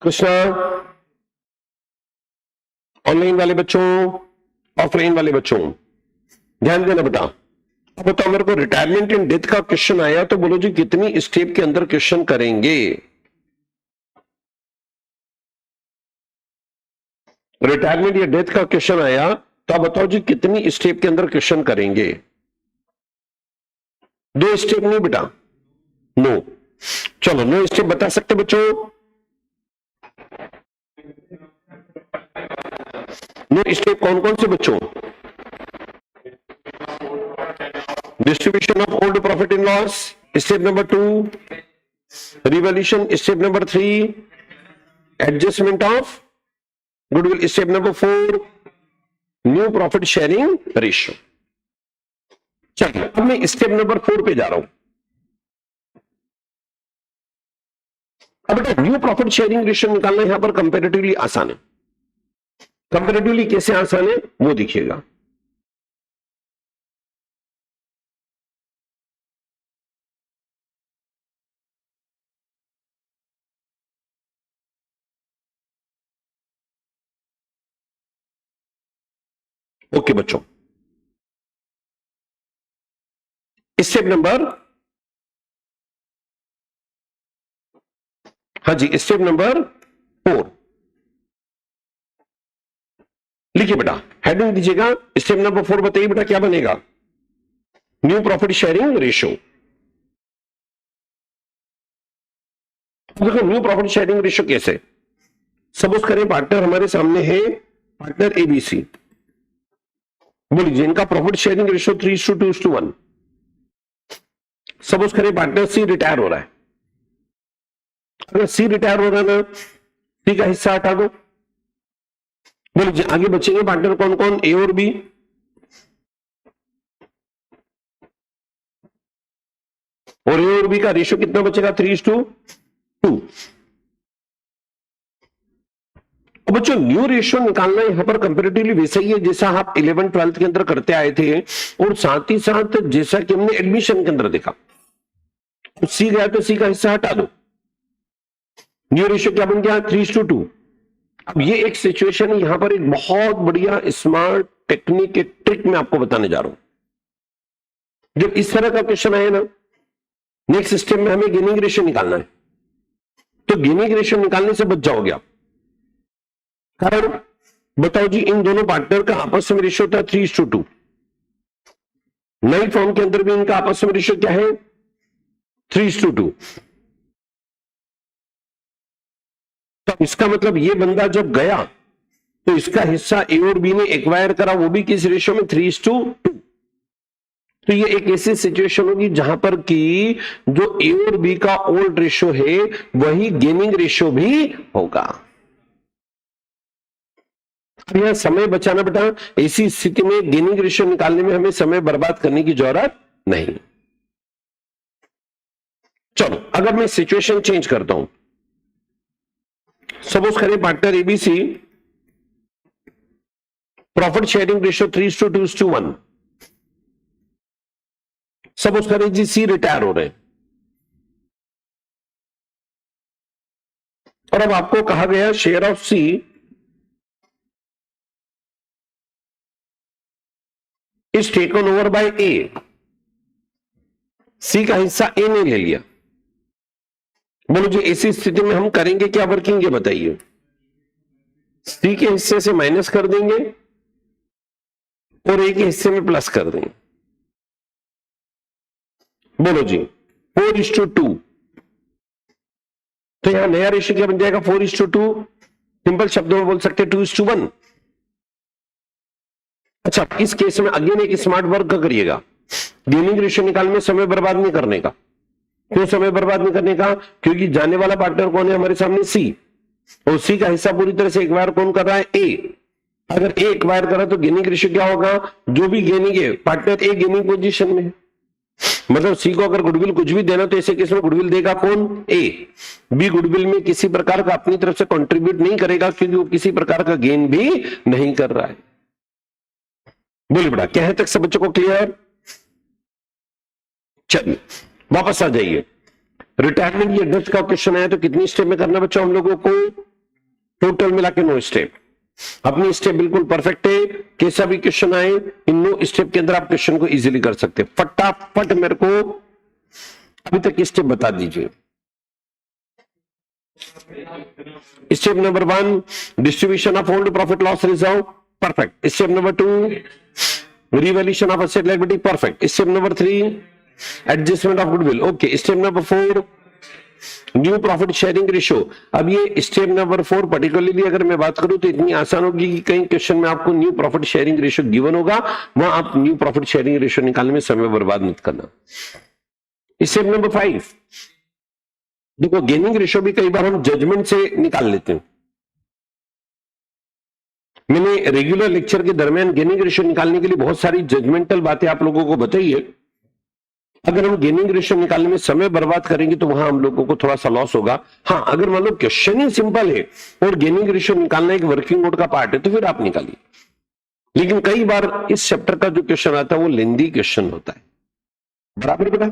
कृष्णा, ऑनलाइन वाले बच्चों, ऑफलाइन वाले बच्चों ध्यान देना बेटा। अब बताओ मेरे को रिटायरमेंट एंड डेथ का क्वेश्चन आया तो बोलो जी कितनी स्टेप के अंदर क्वेश्चन करेंगे। रिटायरमेंट या डेथ का क्वेश्चन आया तो आप बताओ जी कितनी स्टेप के अंदर क्वेश्चन करेंगे। 2 स्टेप नहीं बेटा, नो, चलो नो स्टेप बता सकते बच्चों? नो स्टेप कौन कौन से बच्चों? Distribution of old profit in loss step number 2, revolution step number 3, adjustment of goodwill step number 4, new profit sharing ratio. चलिए अब मैं स्टेप नंबर 4 पे जा रहा हूं। अब बेटा न्यू प्रॉफिट शेयरिंग रेशियो निकालना यहां पर कंपैरेटिवली आसान है। कंपैरेटिवली कैसे आसान है वो देखिएगा। ओके बच्चों, स्टेप नंबर, हाँ जी स्टेप नंबर 4 लिखिए बेटा, हेडिंग दीजिएगा। स्टेप नंबर 4 बताइए बेटा क्या बनेगा? New profit sharing ratio. देखो न्यू प्रॉफिट शेयरिंग रेशियो कैसे, सपोज करें पार्टनर हमारे सामने है, पार्टनर एबीसी, बोलिए इनका प्रॉफिट शेयरिंग रेशियो 3:2:1। सपोज करें पार्टनर सी रिटायर हो रहा है, अगर सी रिटायर हो रहा है ना, सी का हिस्सा हटा दो। बोलिए आगे बचेंगे पार्टनर कौन कौन? ए और बी। और ए और बी का रेशियो कितना बचेगा? 3:2। बच्चों न्यू रेशियो निकालना यहां पर कंपैरेटिवली वैसा ही है जैसा आप 11th 12th के अंदर करते आए थे, और साथ ही साथ जैसा कि हमने एडमिशन के अंदर देखा, सी गया तो सी का हिस्सा हटा दो, न्यू रेशियो क्या बन गया? 3:2। अब ये एक सिचुएशन है, यहां पर एक बहुत बढ़िया स्मार्ट टेक्निक, एक ट्रिक मैं आपको बताने जा रहा हूं। जब इस तरह का क्वेश्चन आए ना, नेक्स्ट स्टेप में हमें गेनिंग रेशियो निकालना है, तो गेनिंग रेशियो निकालने से बच जाओगे आप। कारण बताओ जी, इन दोनों पार्टनर का आपस में रेशियो था 3:2। नई फॉर्म के अंदर भी इनका आपस में रेशियो क्या है? 3:2। तो इसका मतलब ये बंदा जब गया तो इसका हिस्सा ए और बी ने एक्वायर करा, वो भी किस रेशियो में? 3:2। तो ये एक ऐसी सिचुएशन होगी जहां पर कि जो ए और बी का ओल्ड रेशियो है वही गेनिंग रेशियो भी होगा। यह समय बचाना बेटा, ऐसी स्थिति में गेनिंग रेशियो निकालने में हमें समय बर्बाद करने की जरूरत नहीं। चलो अगर मैं सिचुएशन चेंज करता हूं, सपोज करें partner ABC, profit sharing ratio 3:2:1। Suppose करें जी सी रिटायर हो रहे हैं, और अब आपको कहा गया share of C is taken over by A. C का हिस्सा ए ने ले लिया। बोलो जी ऐसी स्थिति में हम करेंगे क्या, वर्किंग ये बताइए? सी के हिस्से से माइनस कर देंगे और ए के हिस्से में प्लस कर देंगे। बोलो जी 4:2। तो यहां नया रेशियो क्या बन जाएगा? 4:2। सिंपल शब्दों में बोल सकते 2:1। अच्छा इस केस में अगेन एक स्मार्ट वर्क करिएगा, गेनिंग रेशियो निकालने में समय बर्बाद नहीं करने का। क्यों समय बर्बाद नहीं करने का? क्योंकि जाने वाला पार्टनर कौन है हमारे सामने? सी, और सी का हिस्सा पूरी तरह से एक्वायर कौन कर रहा है? ए। अगर ए एक्वायर कर रहा है तो गेनिंग रेशियो क्या होगा? जो भी गेनिंग है, पार्टनर ए गेनिंग पोजीशन में, मतलब सी को अगर गुडविल कुछ भी देना तो ऐसे केस में गुडविल देगा कौन? ए। बी गुडविल में किसी प्रकार का अपनी तरफ से कंट्रीब्यूट नहीं करेगा क्योंकि वो किसी प्रकार का गेन भी नहीं कर रहा है। बोलिए बेटा क्या है तक सब बच्चों को क्लियर? चलिए वापस आ जाइए। रिटायरमेंट ये डेथ का क्वेश्चन आया तो कितनी स्टेप में करना बच्चों हम लोगों को? टोटल मिला के 9 स्टेप। अपनी स्टेप बिल्कुल परफेक्ट है, कैसा भी क्वेश्चन आए इन 9 स्टेप के अंदर आप क्वेश्चन को इजीली कर सकते हैं। फटाफट मेरे को अभी तक स्टेप बता दीजिए। Step number 1 distribution of old profit loss reserve, perfect. Step number 2 revaluation of asset liability, perfect. Step number 3 adjustment of goodwill, okay. Step number 4 new profit sharing ratio. अब ये स्टेप नंबर 4 पर्टिकुलरली अगर मैं बात करूं तो इतनी आसान होगी कि कई क्वेश्चन में आपको new profit sharing ratio given होगा, वहां आप न्यू प्रॉफिट शेयरिंग रेशियो निकालने में समय बर्बाद मत करना। स्टेप नंबर 5 देखो, गेनिंग रेशियो भी कई बार हम जजमेंट से निकाल लेते हैं। मैंने रेगुलर लेक्चर के दरमियान गेनिंग रेशियो निकालने के लिए बहुत सारी जजमेंटल बातें आप लोगों को बताई है। अगर हम गेनिंग रेशियो निकालने में समय बर्बाद करेंगे तो वहां हम लोगों को थोड़ा सा लॉस होगा। हाँ, अगर मान लो क्वेश्चन ही सिंपल है और गेनिंग रेशियो निकालना एक वर्किंग मोड का पार्ट है तो फिर आप निकालिए। लेकिन कई बार इस चैप्टर का जो क्वेश्चन आता है वो लेंदी क्वेश्चन होता है। बराबर बेटा?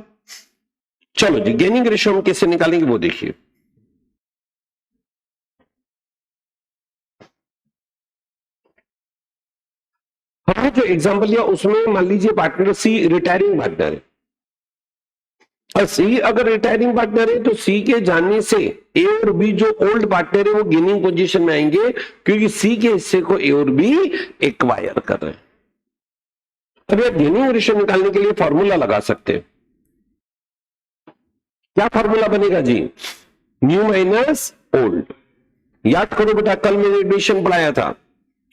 चलो जी, गेनिंग रेशियो हम कैसे निकालेंगे वो देखिए। हमने जो एग्जांपल लिया उसमें मान लीजिए पार्टनर सी रिटायरिंग पार्टनर है, और सी अगर रिटायरिंग पार्टनर है तो सी के जाने से ए और बी जो ओल्ड पार्टनर है वो गेनिंग पोजीशन में आएंगे, क्योंकि सी के हिस्से को ए और बी एक्वायर कर रहे हैं। अब ये गेनिंग रेशियो निकालने के लिए फॉर्मूला लगा सकते हैं। क्या फॉर्मूला बनेगा जी? New minus old. याद करो बेटा, कल मैंने एडिशन पढ़ाया था,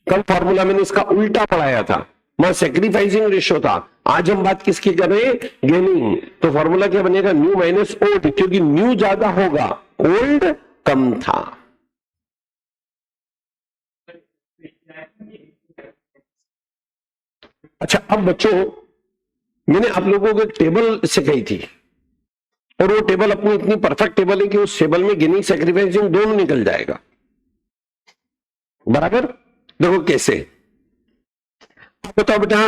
कल फॉर्मूला मैंने इसका उल्टा पढ़ाया था, वहां सैक्रिफाइसिंग रेशियो था। आज हम बात किसकी कर रहे हैं? गेनिंग। तो फॉर्मूला क्या बनेगा? न्यू माइनस ओल्ड, क्योंकि न्यू ज्यादा होगा, ओल्ड कम था। अच्छा, अब बच्चों मैंने आप लोगों को एक टेबल सिखाई थी, और वो टेबल अपनी इतनी परफेक्ट टेबल है कि उस टेबल में गेनिंग सैक्रिफाइसिंग दोनों निकल जाएगा। बराबर? देखो कैसे। अब बताओ बेटा,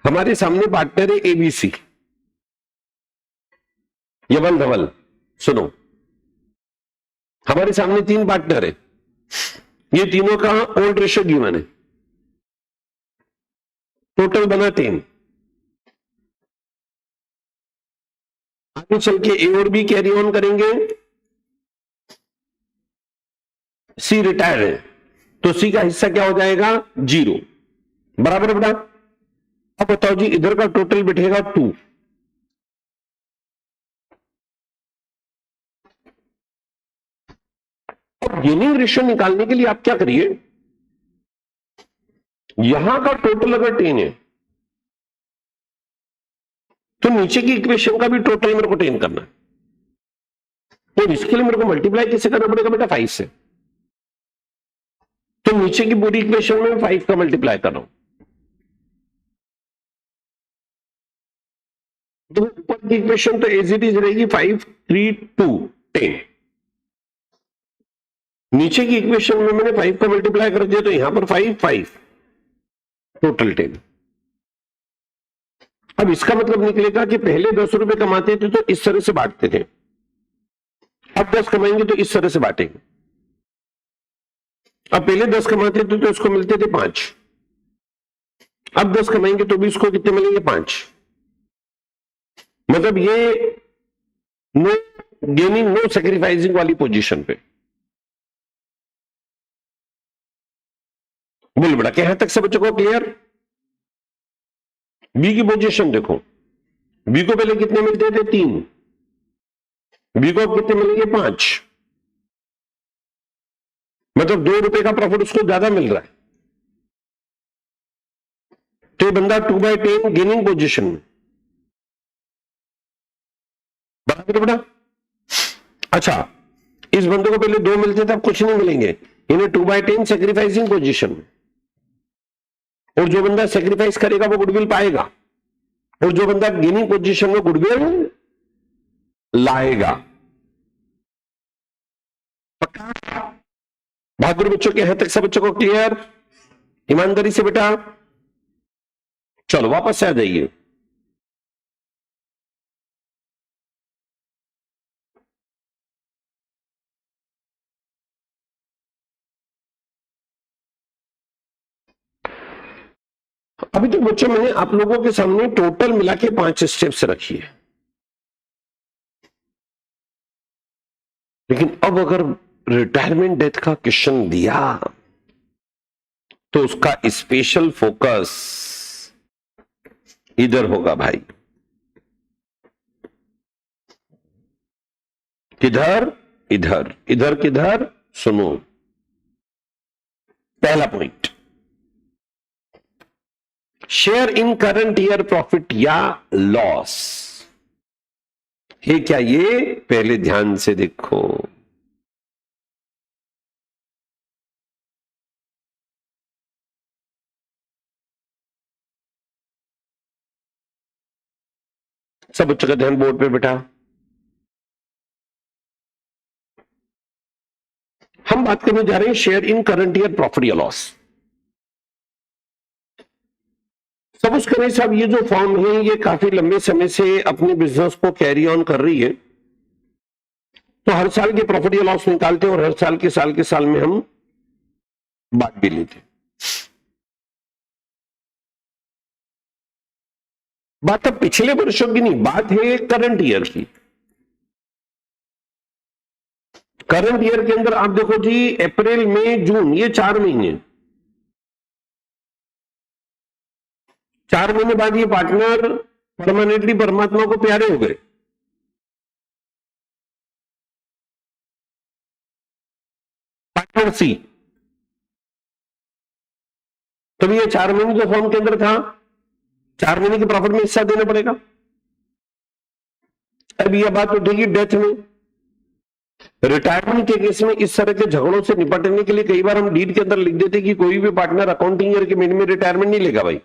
हमारे सामने पार्टनर है एबीसी, ये वन डबल। सुनो, हमारे सामने 3 पार्टनर है, ये तीनों का ओल्ड रेशियो गिवन है, टोटल बना 3। आगे चल के ए और बी कैरी ऑन करेंगे। सी रिटायर है तो सी का हिस्सा क्या हो जाएगा? 0। बराबर बेटा? अब बताओ जी, इधर का टोटल बैठेगा 2। अब गेनिंग रेशियो निकालने के लिए आप क्या करिए, यहां का टोटल अगर 10 है तो नीचे की इक्वेशन का भी टोटल मेरे को 10 करना है। तो इसके लिए मेरे को मल्टीप्लाई कैसे करना पड़ेगा बेटा? 5 से। तो नीचे की पूरी इक्वेशन में 5 का मल्टीप्लाई कर रहा हूं, तो ऊपर की इक्वेशन तो एज इट इज रहेगी 5 3 2 10। नीचे की इक्वेशन में मैंने 5 का मल्टीप्लाई कर दिया तो यहां पर 5 5 टोटल 10। अब इसका मतलब निकलेगा कि पहले 10 रुपए कमाते थे तो इस तरह से बांटते थे, अब 10 कमाएंगे तो इस तरह से बांटेंगे। अब पहले 10 कमाते थे तो इसको मिलते थे 5, अब 10 कमाएंगे तो भी इसको कितने मिलेंगे? 5। मतलब ये नो गेनिंग नो सैक्रिफाइसिंग वाली पोजीशन पे। बोल बड़ा, क्या यहां तक सब बच्चों को क्लियर? बी की पोजीशन देखो, बी को पहले कितने मिलते थे? 3, बी को अब कितने मिलेंगे? 5। मतलब 2 रुपए का प्रॉफिट उसको ज्यादा मिल रहा है, तो ये बंदा 2/10 गेनिंग पोजीशन में। बराबर बेटा? अच्छा, इस बंदे को पहले 2 मिलते थे, अब कुछ नहीं मिलेंगे, इन्हें 2/10 सैक्रिफाइसिंग पोजीशन में। और जो बंदा सैक्रिफाइस करेगा वो गुडविल पाएगा, और जो बंदा गेनिंग पोजीशन में गुडविल लाएगा। बहादुर बच्चों के यहां तक सब बच्चों को क्लियर? ईमानदारी से बेटा चलो वापस से आ जाइए। अभी तो बच्चों मैंने आप लोगों के सामने टोटल मिला के 5 स्टेप्स रखी है, लेकिन अब अगर रिटायरमेंट डेथ का क्वेश्चन दिया तो उसका स्पेशल फोकस इधर होगा भाई। किधर? इधर। इधर किधर? सुनो, पहला point, share in current year profit या लॉस है क्या ये? पहले ध्यान से देखो। सब बच्चों का ध्यान बोर्ड पे बैठा। हम बात करने जा रहे हैं share in current year profit या लॉस। सपोज करें साहब, ये जो फॉर्म है ये काफी लंबे समय से अपने बिजनेस को कैरी ऑन कर रही है, तो हर साल के प्रॉफिट या लॉस निकालते हैं और हर साल के साल में हम बांट भी लेते हैं। बात अब पिछले वर्षों की नहीं, बात है करंट ईयर की। करंट ईयर के अंदर आप देखो जी, अप्रैल मई जून, ये 4 महीने, 4 महीने बाद ये पार्टनर परमानेंटली परमात्मा को प्यारे हो गए। पार्टनर सी, तो ये 4 महीने जो फॉर्म के अंदर था, 4 महीने के प्रॉफिट में हिस्सा देना पड़ेगा। अब यह बात उठेगी डेथ में, रिटायरमेंट के केस में। इस तरह के झगड़ों से निपटने के लिए कई बार हम डीड के अंदर लिख देते कि कोई भी पार्टनर अकाउंटिंग ईयर के मिड में रिटायरमेंट नहीं लेगा। भाई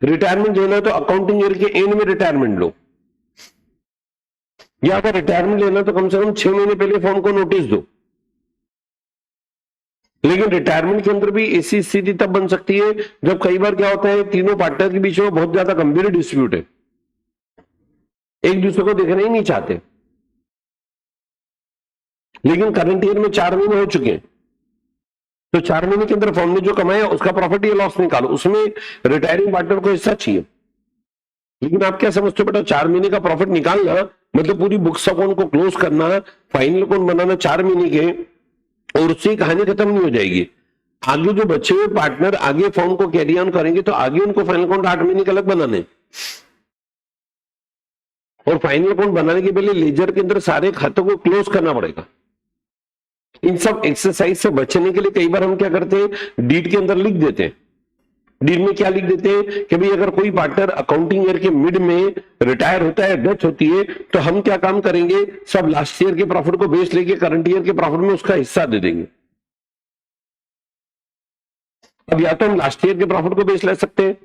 रिटायरमेंट लेना है तो अकाउंटिंग ईयर के एंड में रिटायरमेंट लो, या अगर रिटायरमेंट लेना तो कम से कम 6 महीने पहले फॉर्म को नोटिस दो। लेकिन रिटायरमेंट के अंदर भी ऐसी स्थिति तब बन सकती है जब कई बार क्या होता है, तीनों पार्टनर के बीच में बहुत ज्यादा गंभीर डिस्प्यूट है, एक दूसरे को देखना ही नहीं चाहते। लेकिन करंट ईयर में 4 महीने हो चुके हैं, तो 4 महीने के अंदर फर्म ने जो कमाया उसका प्रॉफिट या लॉस निकालो, उसमें रिटायरिंग पार्टनर को हिस्सा चाहिए। लेकिन आप क्या समझते हो बेटा, 4 महीने का प्रॉफिट निकालना मतलब पूरी बुक्स अकाउंट को क्लोज करना, फाइनल अकाउंट बनाना 4 महीने के, और उससे कहानी खत्म नहीं हो जाएगी। आगे जो बचे हुए पार्टनर आगे फॉर्म को कैरी ऑन करेंगे तो आगे उनको फाइनल अकाउंट 8 महीने के अलग बनाने, और फाइनल अकाउंट बनाने के पहले लेजर के अंदर सारे खातों को क्लोज करना पड़ेगा। इन सब एक्सरसाइज से बचने के लिए कई बार हम क्या करते हैं, डीड के अंदर लिख देते हैं। डीड में क्या लिख देते हैं कि भाई अगर कोई पार्टनर अकाउंटिंग ईयर के मिड में रिटायर होता है, डेथ होती है, तो हम क्या काम करेंगे, सब लास्ट ईयर के प्रॉफिट को बेस लेके करंट ईयर के प्रॉफिट में उसका हिस्सा दे देंगे। अब या तो हम लास्ट ईयर के प्रॉफिट को बेस ले सकते हैं,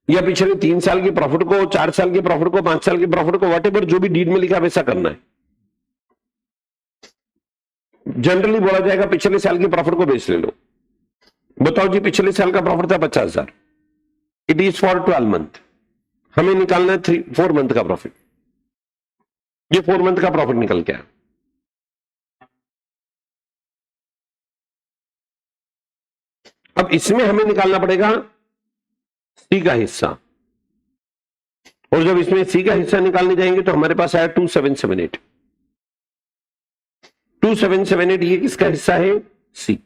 या पिछले 3 साल के प्रॉफिट को, 4 साल के प्रॉफिट को, 5 साल के प्रॉफिट को, व्हाटएवर जो भी डीड में लिखा वैसा करना है। जनरली बोला जाएगा पिछले साल के प्रॉफिट को बेस ले लो। बताओ जी, पिछले साल का प्रॉफिट था 50,000, इट इज फॉर 12 मंथ, हमें निकालना है 4 मंथ का प्रॉफिट। ये 4 मंथ का प्रॉफिट निकल के आया। अब इसमें हमें निकालना पड़ेगा सी का हिस्सा, और जब इसमें सी का हिस्सा निकालने जाएंगे तो हमारे पास आया 2778। 2778 ये किसका हिस्सा है? सी।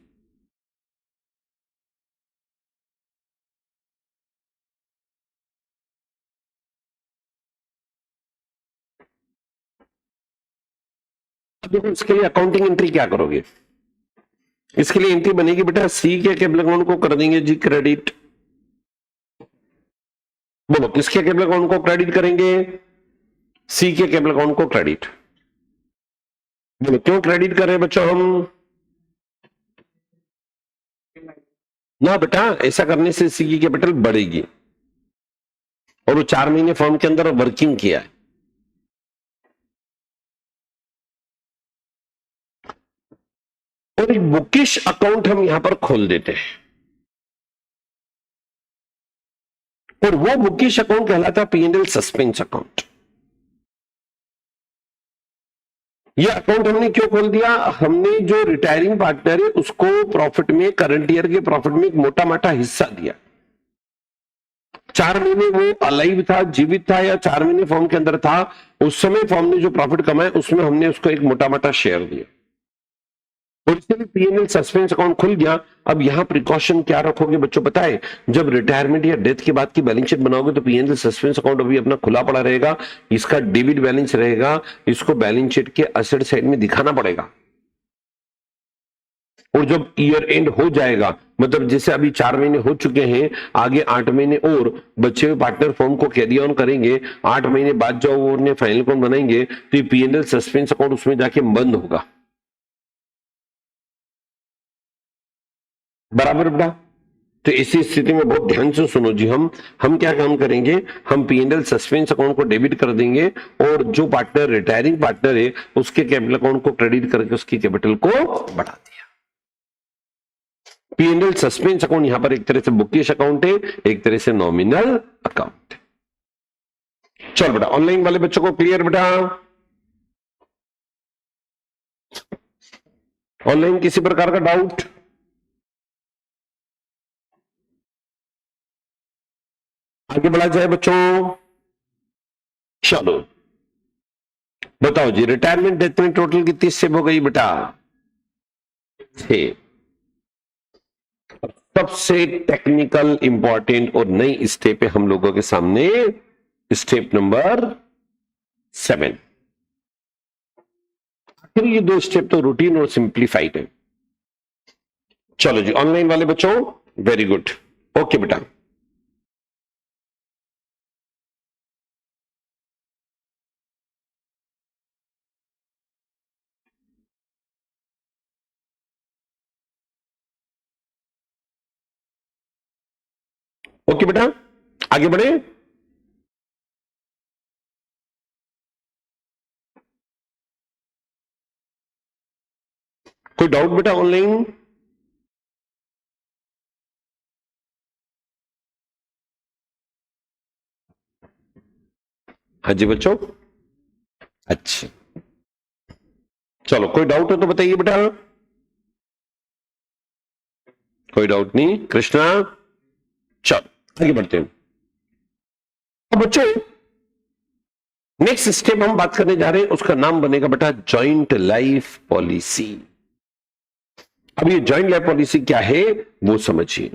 देखो इसके लिए अकाउंटिंग एंट्री क्या करोगे, इसके लिए एंट्री बनेगी बेटा, सी के कैपिटल अकाउंट को कर देंगे जी क्रेडिट। बोलो किसके कैपिटल अकाउंट को क्रेडिट करेंगे? सी के कैपिटल अकाउंट को क्रेडिट। बोलो क्यों क्रेडिट कर रहे हैं बच्चों हम? ना बेटा, ऐसा करने से सी की कैपिटल बढ़ेगी, और वो 4 महीने फर्म के अंदर वर्किंग किया है। और एक बुकिश अकाउंट हम यहां पर खोल देते हैं, और वो बुकिश अकाउंट कहलाता है P&L सस्पेंस अकाउंट। ये अकाउंट हमने क्यों खोल दिया? हमने जो रिटायरिंग पार्टनर है उसको प्रॉफिट में, करंट ईयर के प्रॉफिट में एक मोटा मोटा हिस्सा दिया। 4 महीने वो अलाइव था, जीवित था, या 4 महीने फॉर्म के अंदर था, उस समय फॉर्म ने जो प्रॉफिट कमाया उसमें हमने उसको एक मोटा मोटा शेयर दिया। और इसके लिए पीएनएल सस्पेंस अकाउंट खुल गया। अब यहां प्रिकॉशन क्या रखोगे बच्चों पता है, जब रिटायरमेंट या डेथ के बाद की बैलेंस शीट बनाओगे तो पीएनएल सस्पेंस अकाउंट अभी अपना खुला पड़ा रहेगा, इसका डेबिट बैलेंस रहेगा, इसको बैलेंस शीट के असेट साइड में दिखाना पड़ेगा। और जब ईयर एंड हो जाएगा, मतलब जैसे अभी 4 महीने हो चुके हैं, आगे 8 महीने और बच्चे हुए पार्टनर फॉर्म को कैरी ऑन करेंगे, 8 महीने बाद जब वो उन्हें फाइनल अकाउंट बनाएंगे तो ये पीएनएल सस्पेंस अकाउंट उसमें जाके बंद होगा। बराबर बेटा? तो इसी स्थिति में बहुत ध्यान से सुनो जी, हम क्या काम करेंगे, हम पीएनएल सस्पेंस अकाउंट को डेबिट कर देंगे और जो पार्टनर रिटायरिंग पार्टनर है उसके कैपिटल अकाउंट को क्रेडिट करके उसकी कैपिटल को बढ़ा दिया। पीएनएल सस्पेंस अकाउंट यहां पर एक तरह से बुकिश अकाउंट है, एक तरह से नॉमिनल अकाउंट है। चल बेटा, ऑनलाइन वाले बच्चों को क्लियर बेटा? ऑनलाइन किसी प्रकार का डाउट? आगे बढ़ा जाए बच्चों। चलो बताओ जी, रिटायरमेंट डेथ में टोटल कितनी स्टेप हो गई बेटा? 6। सबसे टेक्निकल इंपॉर्टेंट और नई स्टेप है हम लोगों के सामने, स्टेप नंबर 7। फिर ये 2 स्टेप तो रूटीन और सिंप्लीफाइड है। चलो जी, ऑनलाइन वाले बच्चों वेरी गुड, ओके बेटा। ओके बेटा, आगे बढ़े। कोई डाउट बेटा ऑनलाइन? हाँ जी बच्चों, अच्छा चलो, कोई डाउट हो तो बताइए बेटा। कोई डाउट नहीं कृष्णा, चलो आगे बढ़ते हैं। अब बच्चों नेक्स्ट स्टेप हम बात करने जा रहे हैं, उसका नाम बनेगा बेटा जॉइंट लाइफ पॉलिसी। अब ये जॉइंट लाइफ पॉलिसी क्या है वो समझिए।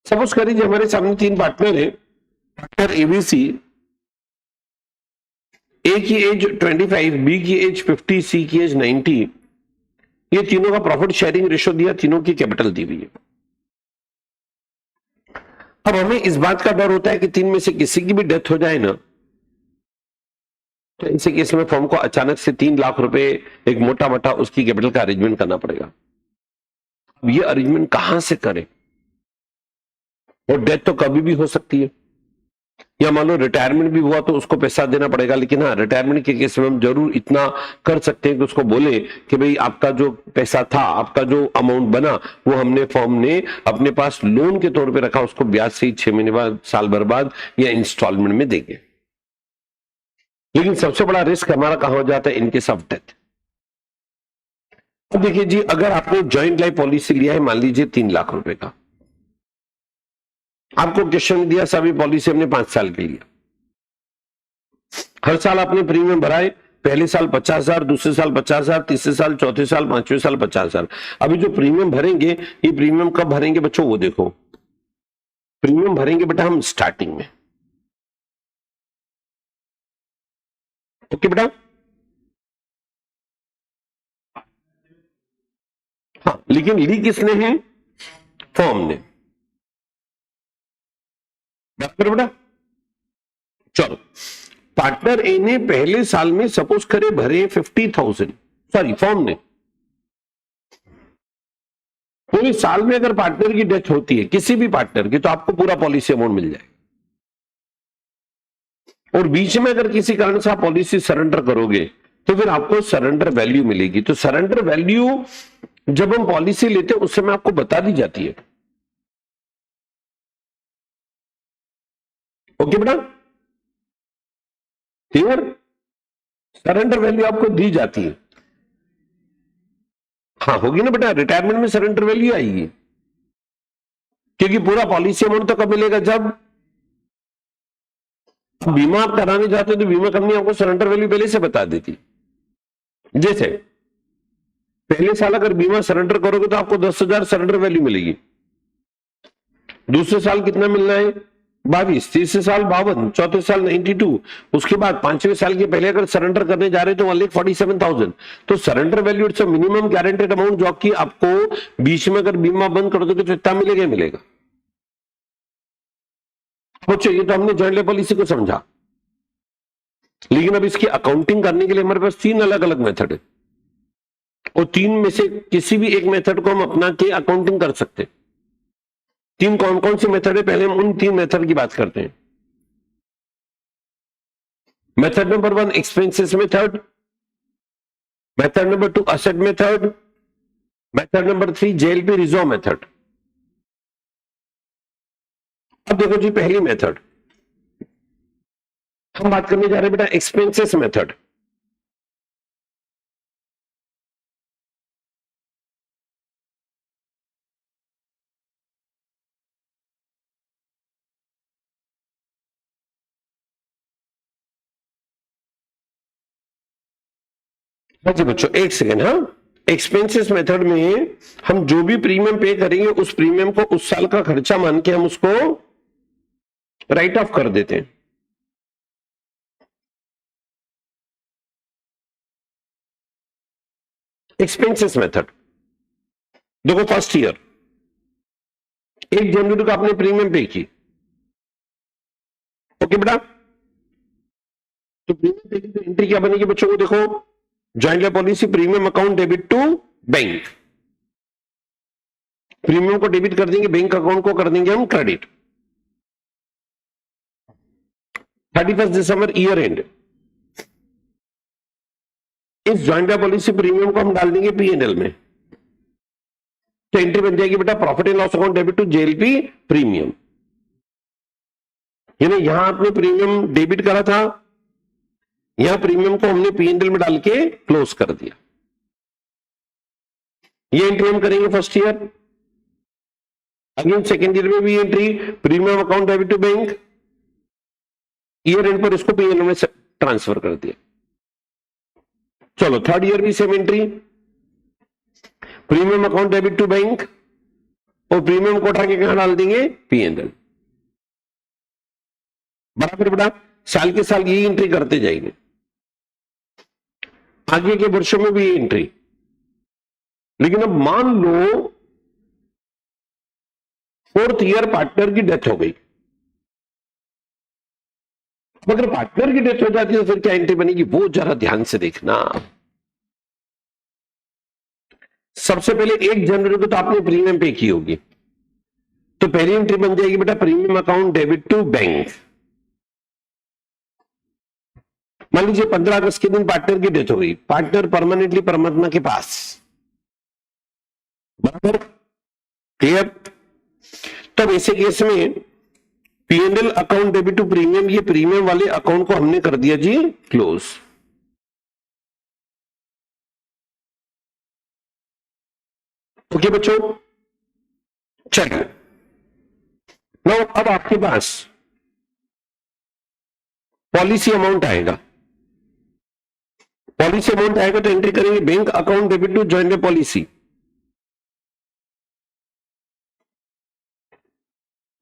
सपोज करिए हमारे सामने 3 पार्टनर है, पार्टनर एबीसी, ए की एज 25, बी की एज 50, सी की एज 90। ये तीनों का प्रॉफिट शेयरिंग रेशो दिया, तीनों की कैपिटल दी हुई है। अब हमें इस बात का डर होता है कि 3 में से किसी की भी डेथ हो जाए ना, तो ऐसे केस में फर्म को अचानक से 3 लाख रुपए एक मोटा मोटा उसकी कैपिटल का अरेंजमेंट करना पड़ेगा। अब ये अरेंजमेंट कहां से करें? और डेथ तो कभी भी हो सकती है, या मान लो रिटायरमेंट भी हुआ तो उसको पैसा देना पड़ेगा। लेकिन हाँ, रिटायरमेंट के केस में हम जरूर इतना कर सकते हैं कि उसको बोले कि भाई आपका जो पैसा था, आपका जो अमाउंट बना, वो हमने फर्म ने अपने पास लोन के तौर पे रखा, उसको ब्याज से ही 6 महीने बाद, साल भर बाद या इंस्टॉलमेंट में देंगे। लेकिन सबसे बड़ा रिस्क हमारा कहां हो जाता है? In case of death. अब देखिए जी, अगर आपने जॉइंट लाइफ पॉलिसी लिया है मान लीजिए 3 लाख रुपए का, आपको क्वेश्चन दिया सभी पॉलिसी हमने 5 साल के लिए, हर साल आपने प्रीमियम भराए, पहले साल 50,000, दूसरे साल 50,000, तीसरे साल, चौथे साल, 5वें साल 50,000। अभी जो प्रीमियम भरेंगे, ये प्रीमियम कब भरेंगे बच्चों वो देखो, प्रीमियम भरेंगे बेटा हम स्टार्टिंग में। ओके बेटा, हाँ लेकिन ली किसने है? फर्म ने। बात करो बेटा। चलो, पार्टनर ए ने पहले साल में सपोज करे भरे 50,000, सॉरी फर्म ने। पूरे साल में अगर पार्टनर की डेथ होती है किसी भी पार्टनर की, तो आपको पूरा पॉलिसी अमाउंट मिल जाएगा। और बीच में अगर किसी कारण से आप पॉलिसी सरेंडर करोगे तो फिर आपको सरेंडर वैल्यू मिलेगी। तो सरेंडर वैल्यू जब हम पॉलिसी लेते हैं उस समय आपको बता दी जाती है। ओके बेटा, क्लियर? सरेंडर वैल्यू आपको दी जाती है। हाँ होगी ना बेटा, रिटायरमेंट में सरेंडर वैल्यू आएगी, क्योंकि पूरा पॉलिसी अमाउंट तो कब मिलेगा? जब बीमा आप कराने जाते हो तो बीमा कंपनी आपको सरेंडर वैल्यू पहले से बता देती। जैसे पहले साल अगर बीमा सरेंडर करोगे तो आपको 10,000 सरेंडर वैल्यू मिलेगी। दूसरे साल कितना मिलना है? 22। तीसरे साल 52। चौथे साल 92। उसके बाद पांचवें साल के पहले अगर सरेंडर करने जा रहे हो तो 1,47,000। तो surrender value it's minimum guaranteed amount, जो कि आपको बीच में अगर बीमा बंद कर दोगे तो इतना मिलेगा मिलेगा। ये तो हमने जॉइंट पॉलिसी को समझा, लेकिन अब इसकी अकाउंटिंग करने के लिए हमारे पास 3 अलग अलग मेथड है, और 3 में से किसी भी एक मेथड को हम अपना के अकाउंटिंग कर सकते हैं। 3 कौन कौन से मेथड है, पहले हम उन 3 मेथड की बात करते हैं। Method number 1 expenses method, method number 2 asset method, method number 3 JLP reserve method. अब देखो जी, पहली मेथड हम बात करने जा रहे हैं बेटा एक्सपेंसेस मेथड। जी बच्चों एक सेकेंड, हाँ एक्सपेंसेस मेथड में हम जो भी प्रीमियम पे करेंगे उस प्रीमियम को उस साल का खर्चा मान के हम उसको राइट ऑफ कर देते हैं। एक्सपेंसेस मेथड देखो, फर्स्ट ईयर 1 जनवरी को आपने प्रीमियम पे की, ओके बेटा, तो प्रीमियम पे की तो एंट्री क्या बनेगी बच्चों को, देखो joint policy premium account debit to bank, premium को डेबिट कर देंगे, बैंक अकाउंट को कर देंगे हम क्रेडिट। 31 दिसंबर ईयर एंड, इस जॉइंट पॉलिसी प्रीमियम को हम डाल देंगे पीएनएल में, तो एंट्री बन जाएगी बेटा profit and loss account debit to JLP premium. यानी यहां आपने प्रीमियम डेबिट करा था, यहां प्रीमियम को हमने पीएनएल में डाल के क्लोज कर दिया। ये एंट्री हम करेंगे first year. Again second year में भी entry premium account debit to bank, year end पर इसको पीएनएल में ट्रांसफर कर दिया। चलो थर्ड ईयर भी same entry, premium account debit to bank, और प्रीमियम को उठा के कहां डाल देंगे, पीएनएल। बराबर बेटा, साल के साल यही एंट्री करते जाएंगे, आगे के वर्षों में भी ये एंट्री। लेकिन अब मान लो 4th ईयर पार्टनर की डेथ हो गई, अगर पार्टनर की डेथ हो जाती है तो फिर क्या एंट्री बनेगी, वो जरा ध्यान से देखना। सबसे पहले 1 जनवरी को तो आपने प्रीमियम पे की होगी, तो पहली एंट्री बन जाएगी बेटा premium account debit to bank. मान लीजिए 15 अगस्त के दिन पार्टनर की डेथ हो गई, पार्टनर परमानेंटली परमात्मा के पास, बराबर क्लियर। तब ऐसे केस में PNL account debit to premium, ये प्रीमियम वाले अकाउंट को हमने कर दिया जी क्लोज। ओके बच्चों, चलिए नाउ अब आपके पास पॉलिसी अमाउंट आएगा, पॉलिसी अमाउंट आएगा तो एंट्री करेंगे bank account debit to joint policy.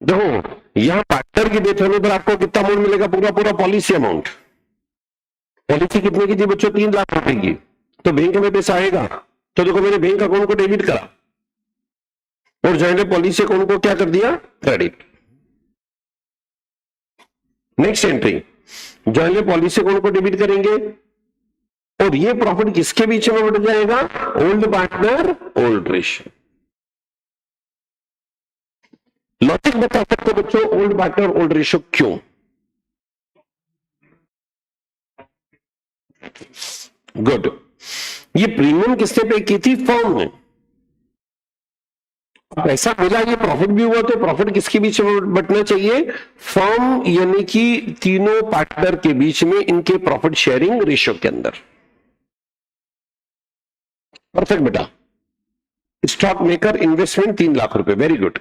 देखो यहां पार्टनर की डेथ होने पर आपको कितना अमाउंट मिलेगा, पूरा पूरा पॉलिसी अमाउंट। पॉलिसी कितने की थी बच्चों, 3 लाख रुपए की, तो बैंक में पैसा आएगा, तो देखो मैंने बैंक अकाउंट को डेबिट करा और जॉइंट पॉलिसी अकाउंट को क्या कर दिया, credit. Next entry joint policy account को डेबिट करेंगे, और ये प्रॉफिट किसके बीच में बढ़ जाएगा, old partner old ratio. Logic बता सकते हो बच्चों, ओल्ड पार्टनर ओल्ड रेशियो क्यों? गुड, ये प्रीमियम किसने पे की थी, फर्म ने। पैसा मिला, ये प्रॉफिट भी हुआ, तो प्रॉफिट किसके बीच में बंटना चाहिए, फर्म यानी कि तीनों पार्टनर के बीच में, इनके प्रॉफिट शेयरिंग रेशियो के अंदर। परफेक्ट बेटा। स्टॉक मेकर इन्वेस्टमेंट 3 लाख रुपए, वेरी गुड।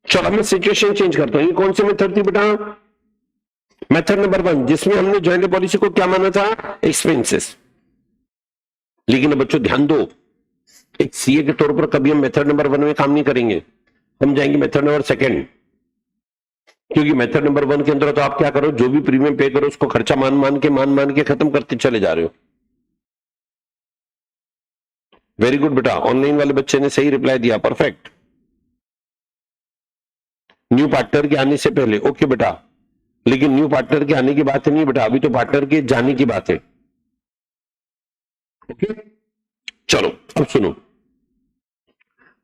चलो मैं सिचुएशन चेंज करता हूं। ये कौन सी मेथड थी बेटा? मेथड नंबर 1, जिसमें हमने जॉइंट पॉलिसी को क्या माना था? एक्सपेंसेस। लेकिन बच्चों ध्यान दो, एक सीए के तौर पर कभी हम मेथड नंबर 1 में काम नहीं करेंगे, हम जाएंगे मेथड नंबर 2, क्योंकि मेथड नंबर 1 के अंदर तो आप क्या करो, जो भी प्रीमियम पे करो उसको खर्चा मान मान के खत्म करते चले जा रहे हो। वेरी गुड बेटा, ऑनलाइन वाले बच्चे ने सही रिप्लाई दिया, परफेक्ट। न्यू पार्टनर के आने से पहले, ओके बेटा, लेकिन न्यू पार्टनर के आने की बात नहीं बेटा, अभी तो पार्टनर के जाने की बात है। ओके चलो अब सुनो,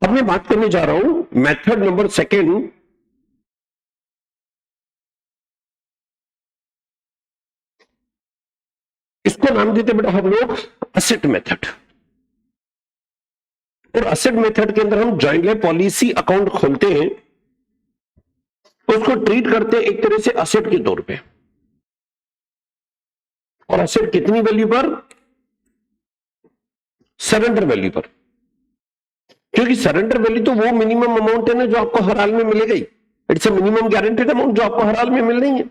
अब मैं बात करने जा रहा हूं मेथड नंबर 2, इसको नाम देते बेटा हम लोग असेट मेथड। और असेट मेथड के अंदर हम जॉइंट लाइफ पॉलिसी अकाउंट खोलते हैं, उसको ट्रीट करते हैं एक तरह से असेट के तौर पे। और असेट कितनी वैल्यू पर? सरेंडर वैल्यू पर, क्योंकि सरेंडर वैल्यू तो वो मिनिमम अमाउंट है ना जो आपको हर हाल में मिलेगा ही। It's a minimum guaranteed amount जो आपको हर हाल में मिल रही है।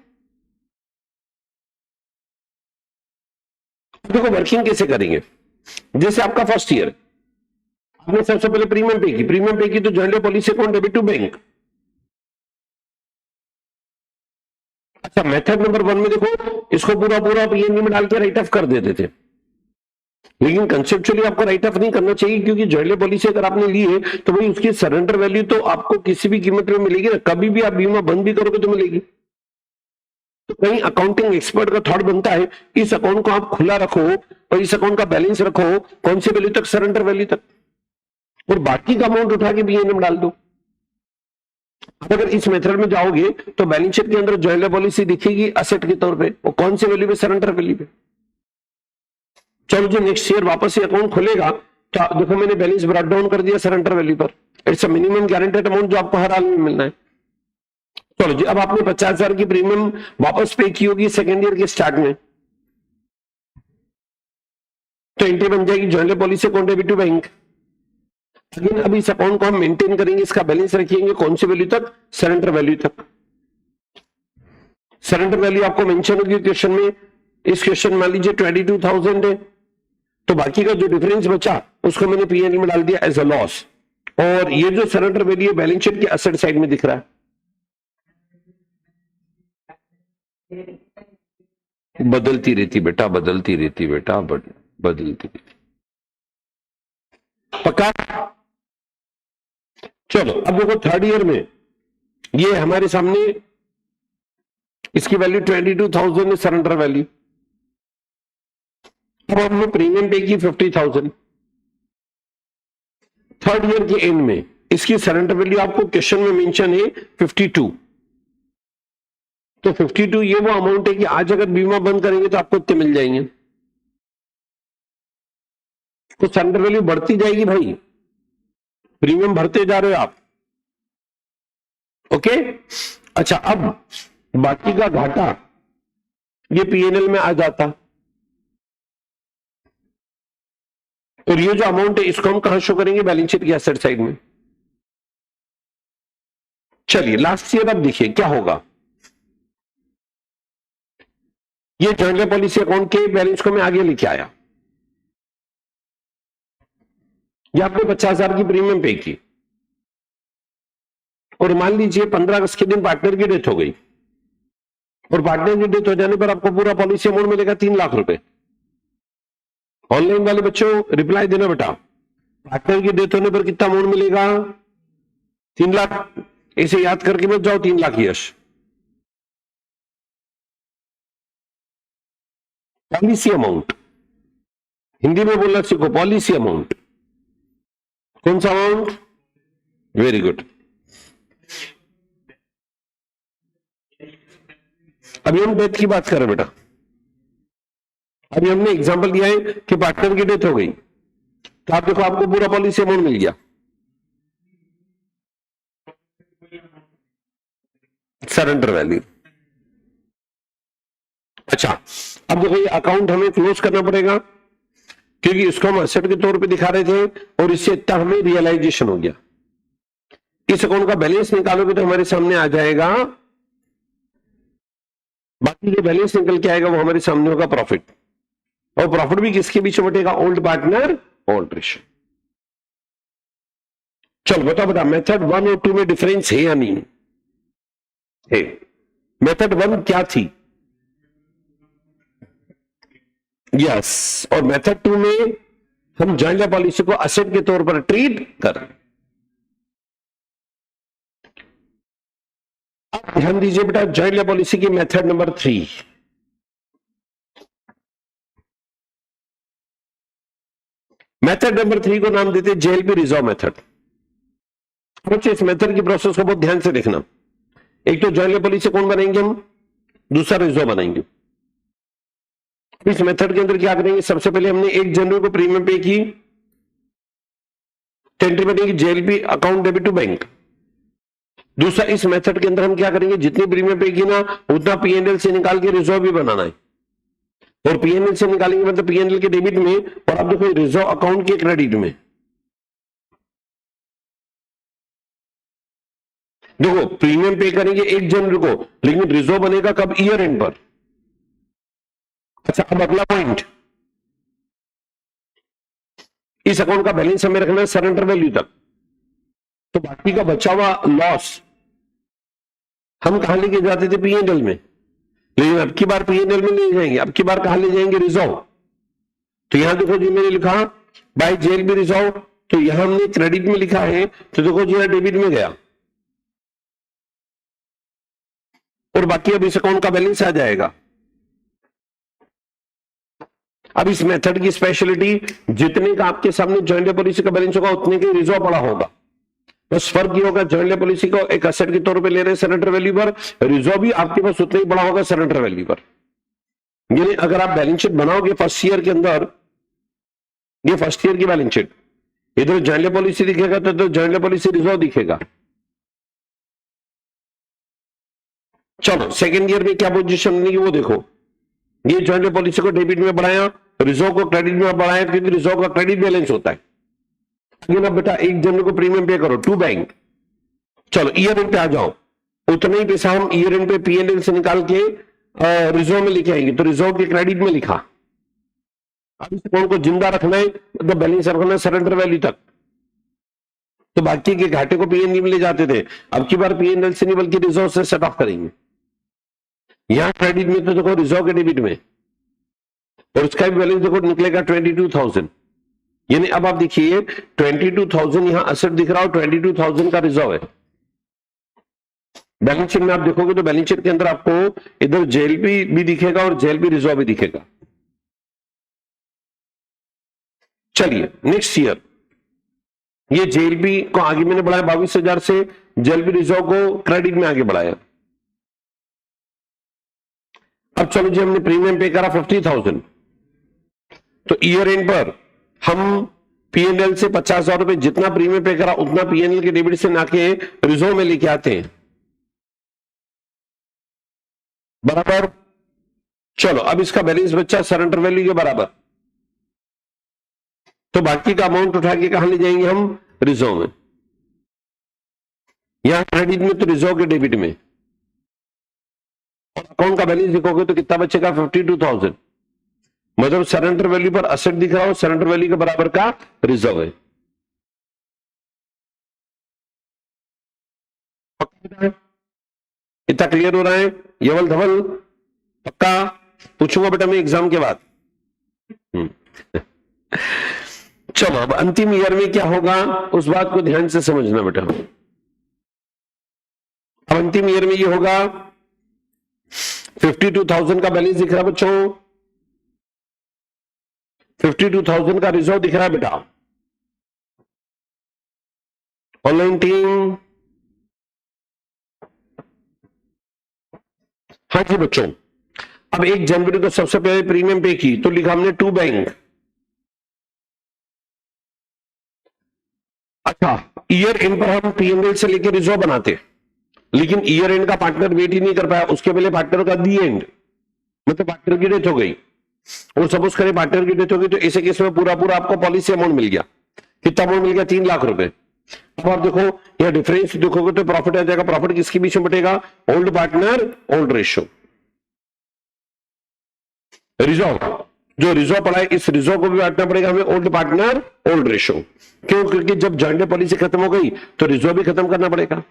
देखो वर्किंग कैसे करेंगे, जैसे आपका फर्स्ट ईयर, आपने सबसे पहले प्रीमियम पे की तो joint policy account debit to bank. अच्छा मेथड नंबर 1 में देखो, इसको पूरा पीएनबी में डाल के राइट ऑफ कर देते थे, लेकिन कंसेप्चुअली आपको राइट ऑफ नहीं करना चाहिए, क्योंकि जॉइंट पॉलिसी अगर आपने ली है तो भाई उसकी सरेंडर वैल्यू तो आपको किसी भी कीमत में मिलेगी ना, कभी भी आप बीमा बंद भी करोगे तो मिलेगी। तो कहीं अकाउंटिंग एक्सपर्ट का थॉट बनता है इस अकाउंट को आप खुला रखो और इस अकाउंट का बैलेंस रखो, कौन सी वैल्यू तक? सरेंडर वैल्यू तक, और बाकी का अमाउंट उठा के पीएनबी में डाल दो। अगर इस मेथड में जाओगे तो बैलेंस शीट के अंदर जॉइंट पॉलिसी दिखेगी असेट के तौर पे, और कौन सी वैल्यू पे? सरेंडर वैल्यू पे। चलो जो नेक्स्ट ईयर वापस से अकाउंट खुलेगा तो देखो मैंने बैलेंस ब्रॉट डाउन कर दिया सरेंडर वैल्यू पर। It's a minimum guaranteed amount जो आपको हर हाल में मिलना है। चलो जी, अब आपने 50,000 की प्रीमियम वापस पे की होगी सेकेंड ईयर के स्टार्ट में, तो एंट्री बन जाएगी joint policy account debit to bank. लेकिन अब इस अकाउंट को हम मेंटेन करेंगे, इसका बैलेंस रखेंगे कौन सी वैल्यू तक? सरेंडर वैल्यू तक। सरेंडर वैल्यू आपको मेंशन होगी क्वेश्चन में। इस क्वेश्चन मान लीजिए 22,000 है, तो बाकी का जो डिफरेंस बचा उसको मैंने पीएनएल में डाल दिया एज अ लॉस, और ये जो सरेंडर वैल्यू है बैलेंस शीट के असेट साइड में दिख रहा है। बदलती रहती बेटा, बदलती रहती बेटा, बदलती रहती। पक्का? चलो अब देखो थर्ड ईयर में ये हमारे सामने इसकी वैल्यू 22,000 है सरेंडर वैल्यू। अब हमने प्रीमियम पे की 50,000। थर्ड ईयर के एंड में इसकी सरेंडर वैल्यू आपको क्वेश्चन में मेंशन है 52। तो 52 ये वो अमाउंट है कि आज अगर बीमा बंद करेंगे तो आपको इतने मिल जाएंगे। तो सरेंडर वैल्यू बढ़ती जाएगी भाई, प्रीमियम भरते जा रहे हो आप। ओके अच्छा, अब बाकी का घाटा ये पीएनएल में आ जाता, और ये जो अमाउंट है इसको हम कहां शो करेंगे? बैलेंस शीट की एसेट साइड में। चलिए लास्ट ईयर अब देखिए क्या होगा। ये जॉइंट पॉलिसी अकाउंट के बैलेंस को मैं आगे लेके आया, ये आपने 50,000 की प्रीमियम पे की, और मान लीजिए 15 अगस्त के दिन पार्टनर की डेथ हो गई, और पार्टनर की डेथ हो जाने पर आपको पूरा पॉलिसी अमाउंट मिलेगा 3 लाख रुपए। ऑनलाइन वाले बच्चों रिप्लाई देना बेटा, पार्टनर की डेथ होने पर कितना अमाउंट मिलेगा? 3 लाख। ऐसे याद करके मत जाओ 3 लाख यश। पॉलिसी अमाउंट हिंदी में बोलना सीखो, पॉलिसी अमाउंट। कौन सा अमाउंट? Very good. अभी हम डेथ की बात कर रहे हैं बेटा। अभी हमने एग्जांपल दिया है कि पार्टनर की डेथ हो गई, तो आप देखो आपको पूरा पॉलिसी अमाउंट मिल गया, सरेंडर वैल्यू। अच्छा अब देखो ये अकाउंट हमें क्लोज करना पड़ेगा, क्योंकि इसको हम एसेट के तौर पे दिखा रहे थे, और इससे इतना हमें रियलाइजेशन हो गया। इस अकाउंट का बैलेंस निकालोगे तो हमारे सामने आ जाएगा, बाकी जो बैलेंस निकल के आएगा वो हमारे सामने होगा प्रॉफिट, और प्रॉफिट भी किसके बीच में बटेगा, ओल्ड पार्टनर ओल्ड रेशियो। चलो बताओ बेटा, मेथड 1 और 2 में डिफरेंस है या नहीं है? मेथड 1 क्या थी? यस, और मेथड 2 में हम जॉइंट लायबिलिटी पॉलिसी को असेट के तौर पर ट्रीट कर। अब ध्यान दीजिए बेटा, जॉइंट लायबिलिटी पॉलिसी की मेथड नंबर 3, मेथड नंबर 3 को नाम देते जेएलपी रिजर्व मेथड। बच्चे इस मेथड की प्रोसेस को बहुत ध्यान से देखना। एक तो जॉइंट लायबिलिटी पॉलिसी कौन बनाएंगे हम, दूसरा रिजर्व बनाएंगे। इस मेथड के अंदर क्या करेंगे, सबसे पहले हमने 1 जनवरी को प्रीमियम पे की, एंट्री बनेगी JLP account debit to bank. दूसरा, इस मेथड के अंदर हम क्या करेंगे, जितनी प्रीमियम पे की ना उतना पीएनएल से निकाल के रिजर्व भी बनाना है, और पीएनएल से निकालेंगे मतलब पीएनएल के डेबिट में, और आप देखो रिजर्व अकाउंट के क्रेडिट में। देखो प्रीमियम पे करेंगे 1 जनवरी को, लेकिन रिजर्व बनेगा कब, ईयर एंड पर। अच्छा, अब अगला पॉइंट, इस अकाउंट का बैलेंस हमें रखना है सरेंडर वैल्यू तक, तो बाकी का बचा हुआ लॉस हम कहां लेके जाते थे, पीएनएल में, लेकिन अब की बार पीएनएल में ले जाएंगे, अब की बार कहां ले जाएंगे, रिजर्व। तो यहां देखो जी, मैंने लिखा बाय जेएलपी रिजर्व, तो यहां हमने क्रेडिट में लिखा है, तो देखो जी डेबिट में गया, और बाकी अब इस अकाउंट का बैलेंस आ जाएगा। अब इस मेथड की स्पेशलिटी, जितने का आपके सामने जॉइंट लायबिलिटी पॉलिसी का बैलेंस होगा उतने के रिजर्व पड़ा होगा, बस फर्क ये होगा जॉइंट लायबिलिटी पॉलिसी को एक एसेट के तौर पे ले रहे हैं सरेंडर वैल्यू पर, रिजर्व भी आपके पास उतना ही बड़ा होगा सरेंडर वैल्यू पर। यानी अगर आप बैलेंस शीट बनाओगे फर्स्ट ईयर के अंदर, ये फर्स्ट ईयर की बैलेंस शीट, इधर जॉइंट लायबिलिटी पॉलिसी दिखेगा तो जॉइंट लायबिलिटी पॉलिसी रिजर्व दिखेगा। चलो सेकेंड ईयर में क्या पोजीशन बनेगी वो देखो, ये जॉइंट लायबिलिटी पॉलिसी को डेबिट में बढ़ाया, रिजर्व को क्रेडिट में बढ़ाया, क्योंकि रिजर्व का क्रेडिट बैलेंस होता है। ना बेटा 1 जनवरी को प्रीमियम पे करो टू बैंक। चलो ईयर एंड पे आ जाओ, उतना ही पैसा हम ईयर एंड पे पीएनएल से निकाल के रिजर्व में लिखे आएंगे, तो रिजर्व के क्रेडिट में लिखा। अब इस अकाउंट को जिंदा रखना है, मतलब बैलेंस रखना है सरेंडर वैल्यू तक, तो बाकी के घाटे को पीएनएल में ले जाते थे, अब की बार पीएनएल से नहीं बल्कि रिजर्व से सेट ऑफ करेंगे। यहां क्रेडिट में तो देखो रिजर्व के डेबिट में, और उसका भी बैलेंस देखो निकलेगा 22,000। यानी अब आप देखिए 22,000 यहां असेट दिख रहा हो, 22,000 का रिजर्व है। बैलेंस शीट में आप देखोगे तो बैलेंस शीट के अंदर आपको इधर जेएलपी भी दिखेगा और जेएलपी रिजर्व भी दिखेगा। चलिए नेक्स्ट ईयर, ये जेएलपी को आगे मैंने बढ़ाया 22,000 से, जेएलपी रिजर्व को क्रेडिट में आगे बढ़ाया। अब चलो जी, हमने प्रीमियम पे करा 50,000, तो ईयर एंड पर हम पीएनएल से 50,000 रुपए जितना प्रीमियम पे करा उतना पीएनएल के डेबिट से नाके रिजर्व में लेके आते हैं, बराबर। चलो अब इसका बैलेंस बच्चा सरेंडर वैल्यू के बराबर, तो बाकी का अमाउंट उठा के कहां ले जाएंगे हम, रिजर्व में। यहां क्रेडिट में तो रिजर्व के डेबिट में, और अकाउंट का बैलेंस देखोगे तो कितना बचेगा 52,000, मतलब सरेंडर वैल्यू पर असेट दिख रहा हो, सरेंडर वैल्यू के बराबर का रिजर्व है। इतना क्लियर हो रहा है यवल धवल, पक्का? पूछूंगा बेटा मैं एग्जाम के बाद। चलो अब अंतिम ईयर में क्या होगा उस बात को ध्यान से समझना बेटा। अब अंतिम ईयर में ये होगा 52,000 का बैलेंस दिख रहा है बच्चों, 52,000 का रिजर्व दिख रहा है बेटा। ऑनलाइन टीम, हाँ जी बच्चों। अब 1 जनवरी को सबसे पहले प्रीमियम पे की तो लिखा हमने टू बैंक। अच्छा, ईयर एंड पर हम पीएनएल से लेकर रिजर्व बनाते, लेकिन ईयर एंड का पार्टनर वेट ही नहीं कर पाया, उसके पहले पार्टनर का दी एंड, मतलब पार्टनर की डेथ हो गई, और सपोज करें पार्टनर की डेथ हो गई तो ऐसे केस में पूरा पूरा आपको पॉलिसी अमाउंट मिल गया। कितना अमाउंट मिल गया, 3 लाख रुपए। अब आप देखो यह डिफरेंस देखोगे तो प्रॉफिट आ जाएगा। प्रॉफिट किसके बीच में बटेगा? Old partner old ratio. Reserve, जो रिजर्व पड़ा है इस रिजर्व को भी बांटना पड़ेगा हमें ओल्ड पार्टनर ओल्ड रेशियो। क्यों? क्योंकि जब जॉइंट पॉलिसी खत्म हो गई तो रिजर्व भी खत्म करना पड़ेगा।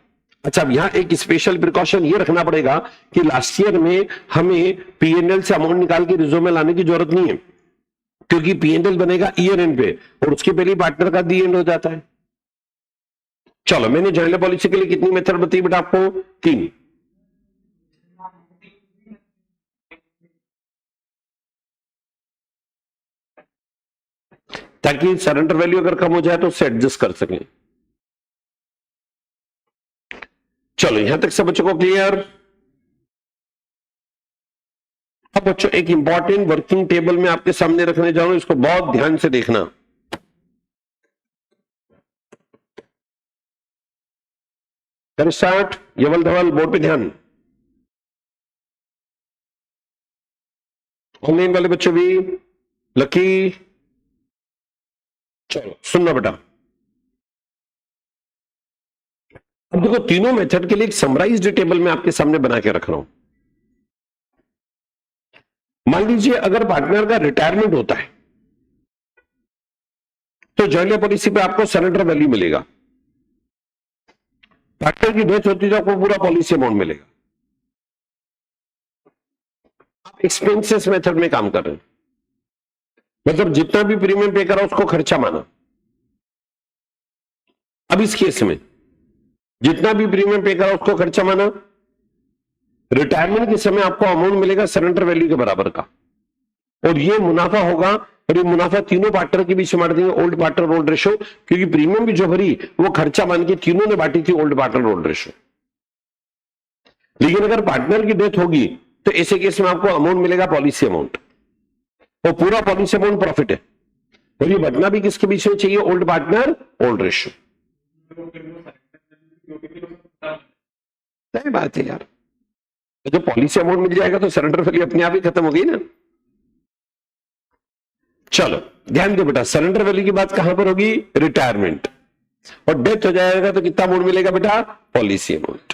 अच्छा, अब यहां एक स्पेशल प्रिकॉशन ये रखना पड़ेगा कि लास्ट ईयर में हमें पीएनएल से अमाउंट निकाल के रिजर्व में लाने की जरूरत नहीं है, क्योंकि पीएनएल बनेगा ईयर एंड पे और उसके पहले पार्टनर का दी एंड हो जाता है। चलो, मैंने जॉइंट पॉलिसी के लिए कितनी मेथड बताई बेटा आपको? 3। ताकि सरेंडर वैल्यू अगर कम हो जाए तो उससे एडजस्ट कर सकें। चलो, यहां तक सब बच्चों को क्लियर? अब बच्चों एक इंपॉर्टेंट वर्किंग टेबल में आपके सामने रखने जा रहा हूं, इसको बहुत ध्यान से देखना। कर स्टार्ट, यवल धवल बोर्ड पे ध्यान। ऑनलाइन वाले बच्चे भी, लकी, चलो सुनना बेटा। अब देखो, तीनों मेथड के लिए एक समराइज्ड टेबल में आपके सामने बना के रख रहा हूं। मान लीजिए अगर पार्टनर का रिटायरमेंट होता है तो जॉइंट पॉलिसी पे आपको सरेंडर वैल्यू मिलेगा। पार्टनर की डेथ होती है तो आपको पूरा पॉलिसी अमाउंट मिलेगा। आप एक्सपेंसेस मेथड में काम कर रहे हैं, मतलब जितना भी प्रीमियम पे करा उसको खर्चा माना। अब इस केस में जितना भी प्रीमियम पे करा उसको खर्चा माना। रिटायरमेंट के समय आपको अमाउंट मिलेगा सरेंडर वैल्यू के बराबर का, और ये मुनाफा होगा, और ये मुनाफा तीनों पार्टनर के बीच में बांट देंगे ओल्ड पार्टनर ओल्ड रेशो, क्योंकि प्रीमियम भी जो भरी वो खर्चा मान के तीनों ने बांटी थी ओल्ड पार्टनर ओल्ड रेशो। लेकिन अगर पार्टनर की डेथ होगी तो ऐसे केस में आपको अमाउंट मिलेगा पॉलिसी अमाउंट, और पूरा पॉलिसी अमाउंट प्रॉफिट है, और ये बटना भी किसके बीच में चाहिए? Old partner old ratio. सही बात है यार, जब पॉलिसी अमाउंट मिल जाएगा तो सरेंडर वैल्यू अपने आप ही खत्म हो गई ना। चलो ध्यान दो बेटा, सरेंडर वैल्यू की बात कहां पर होगी? रिटायरमेंट, और डेथ हो जाएगा तो कितना अमाउंट मिलेगा बेटा? Policy amount.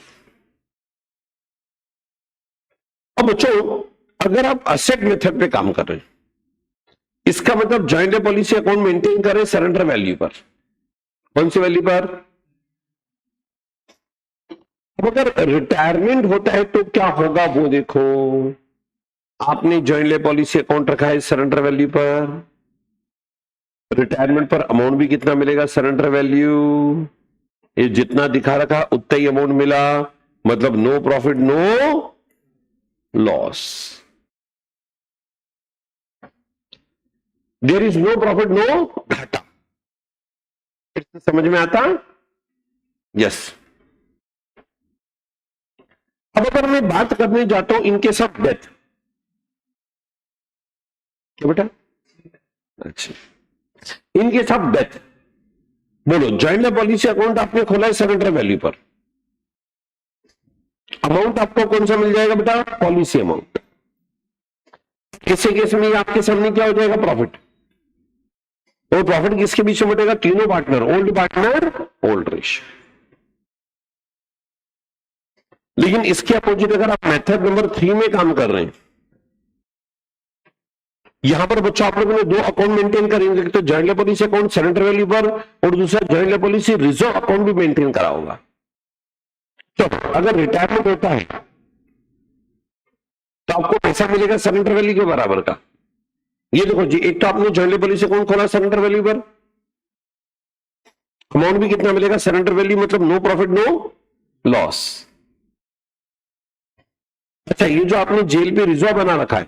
अब बच्चों, अगर आप असेट मेथड पे काम कर रहे हैं, इसका मतलब जॉइंट पॉलिसी अकाउंट मेंटेन करें सरेंडर वैल्यू पर। कौन सी वैल्यू पर? अब अगर रिटायरमेंट होता है तो क्या होगा वो देखो। आपने जॉइंट पॉलिसी अकाउंट रखा है सरेंडर वैल्यू पर, रिटायरमेंट पर अमाउंट भी कितना मिलेगा? Surrender value. ये जितना दिखा रखा उतना ही अमाउंट मिला, मतलब no profit no loss. There is no profit no घाटा। समझ में आता? यस। अब अगर मैं बात करने जाता हूं इनके साथ डेथ, क्या बेटा? अच्छा, इनके साथ डेथ, बोलो जॉइंट पॉलिसी अकाउंट आपने खोला है सरेंडर वैल्यू पर, अमाउंट आपको कौन सा मिल जाएगा बेटा? Policy amount. ऐसे केस में आपके सामने क्या हो जाएगा? प्रॉफिट। और प्रॉफिट किसके बीच में बटेगा? तीनों partner, old partner old ratio. लेकिन इसके अपोजिट अगर आप मेथड नंबर 3 में काम कर रहे हैं, यहां पर बच्चों आप लोगों ने दो अकाउंट मेंटेन करेंगे, तो joint policy account surrender value पर, और दूसरा जॉइंट पॉलिसी रिजर्व अकाउंट भी मेंटेन करा होगा। तो अगर रिटायरमेंट होता है तो आपको पैसा मिलेगा सरेंडर वैल्यू के बराबर का। ये देखो जी, एक तो आपने जॉइंट पॉलिसी अकाउंट खोला सरेंडर वैल्यू पर, अमाउंट भी कितना मिलेगा? सरेंडर वैल्यू, मतलब नो प्रॉफिट नो लॉस। अच्छा, ये जो आपने जेल पे रिजर्व बना रखा है,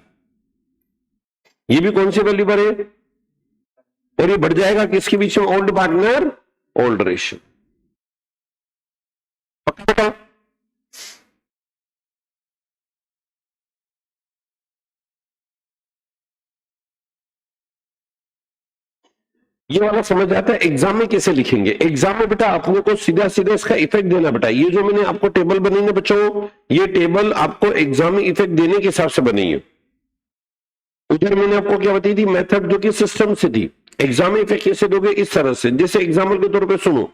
ये भी कौन सी वैल्यू पर है? और ये बढ़ जाएगा किसके बीच में? Old partner old ratio. पक्का? ये वाला समझ आता है। एग्जाम में कैसे लिखेंगे? एग्जाम में बेटा अपने को सीधा सीधा इसका इफेक्ट देना बेटा। ये जो मैंने आपको टेबल बनी है बच्चों, ये टेबल आपको एग्जाम में इफेक्ट देने के हिसाब से बनी है। उधर मैंने आपको क्या बताई थी? मेथड जो कि सिस्टम से थी। एग्जाम में इफेक्ट कैसे दोगे? इस तरह से, जैसे एग्जाम्पल के तौर पे सुनो,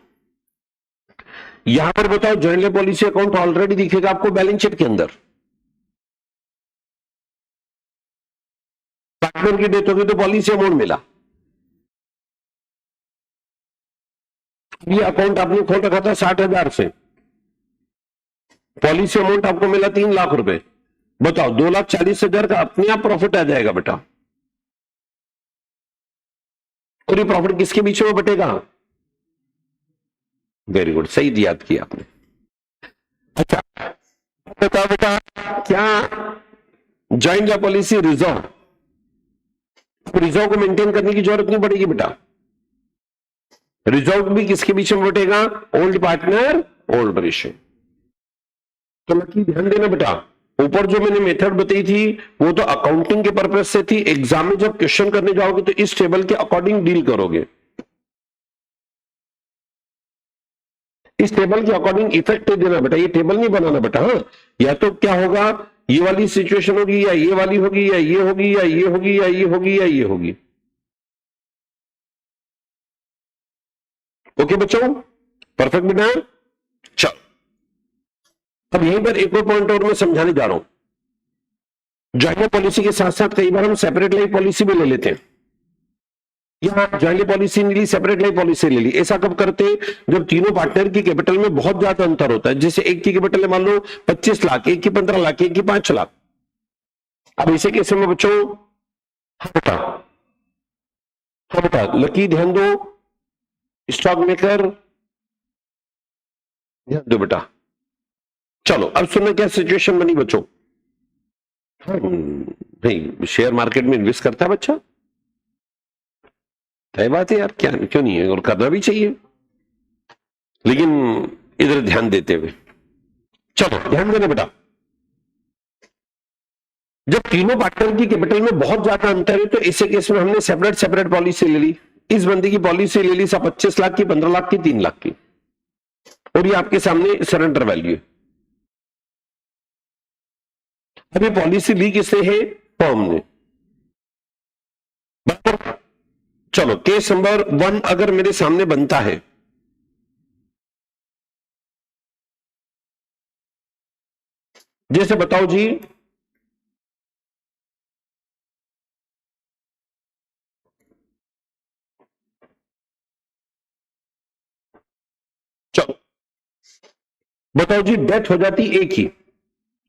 यहां पर बताओ जॉइंट पॉलिसी अकाउंट ऑलरेडी दिखेगा आपको बैलेंस शीट के अंदर। पार्टनर की डेथ होगी तो पॉलिसी अमाउंट मिला। ये अकाउंट आपने खोल रखा था 60,000 से, पॉलिसी अमाउंट आपको मिला 3 लाख रुपए। बताओ 2,40,000 का अपने आप प्रॉफिट आ जाएगा बेटा। और ये प्रॉफिट किसके बीच में बटेगा? वेरी गुड, सही याद किया आपने। अच्छा बताओ बेटा, क्या ज्वाइंट पॉलिसी रिजर्व को मेंटेन करने की जरूरत नहीं पड़ेगी बेटा। रिजर्व भी किसके बीच में बटेगा? Old partner old ratio. तो लकी ध्यान देना बेटा, ऊपर जो मैंने मेथड बताई थी वो तो अकाउंटिंग के पर्पज से थी। एग्जाम में जब क्वेश्चन करने जाओगे तो इस टेबल के अकॉर्डिंग डील करोगे। इस टेबल के अकॉर्डिंग इफेक्ट देना बेटा, ये टेबल नहीं बनाना बेटा। हाँ, या तो क्या होगा, ये वाली सिचुएशन होगी या ये वाली होगी या ये होगी या ये होगी या ये होगी या ये होगी। ओके बच्चों, परफेक्ट बेटा। चलो अब यहीं पर एक और पॉइंट और मैं समझाने जा रहा हूं। ज्वाइंट पॉलिसी के साथ साथ कई बार हम सेपरेट लाइफ पॉलिसी भी ले लेते हैं। यहां ज्वाइंट पॉलिसी नहीं ली, सेपरेट लाइफ पॉलिसी ले ली। ऐसा कब करते हैं? जब तीनों पार्टनर की कैपिटल में बहुत ज्यादा अंतर होता है। जैसे एक की कैपिटल है मान लो 25 लाख, एक की 15 लाख, एक की 5 लाख। अब इसे कैसे में बच्चों? हाँ बेटा लकी ध्यान दो, स्टॉक मेकर ध्यान दो बेटा। चलो अब सुनना क्या सिचुएशन बनी बच्चों। नहीं, शेयर मार्केट में इन्वेस्ट करता है बच्चा, तय बात है यार, क्या क्यों नहीं है, और करना भी चाहिए, लेकिन इधर ध्यान देते हुए चलो ध्यान देना बेटा। जब तीनों पार्टनर की कैपिटल में बहुत ज्यादा अंतर है तो ऐसे केस में हमने सेपरेट सेपरेट पॉलिसी ले ली। इस बंदी की पॉलिसी ले ली 25 लाख की, 15 लाख की, 3 लाख की, और ये आपके सामने सरेंडर वैल्यू है। अब ये पॉलिसी ली किसने है? फर्म ने। चलो केस नंबर 1 अगर मेरे सामने बनता है, जैसे बताओ जी, चलो बताओ जी, डेथ हो जाती एक ही,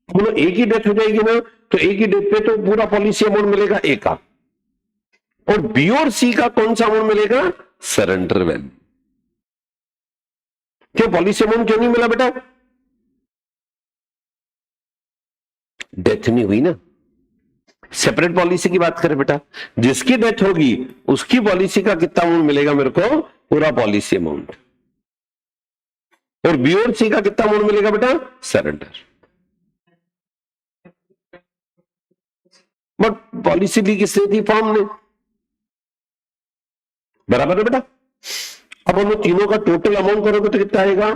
बोलो एक ही डेथ हो जाएगी ना, तो एक ही डेथ पे तो पूरा पॉलिसी अमाउंट मिलेगा ए का, और बी और सी का कौन सा अमाउंट मिलेगा? Surrender value. क्यों पॉलिसी अमाउंट क्यों नहीं मिला बेटा? डेथ नहीं हुई ना। सेपरेट पॉलिसी की बात करें बेटा, जिसकी डेथ होगी उसकी पॉलिसी का कितना अमाउंट मिलेगा मेरे को? पूरा पॉलिसी अमाउंट। और बी और सी का कितना अमाउंट मिलेगा बेटा? सरेंडर। बट पॉलिसी ली किसने थी? फॉर्म ने। बराबर है बेटा। अब हम लोग तीनों का टोटल अमाउंट करोगे तो कितना आएगा?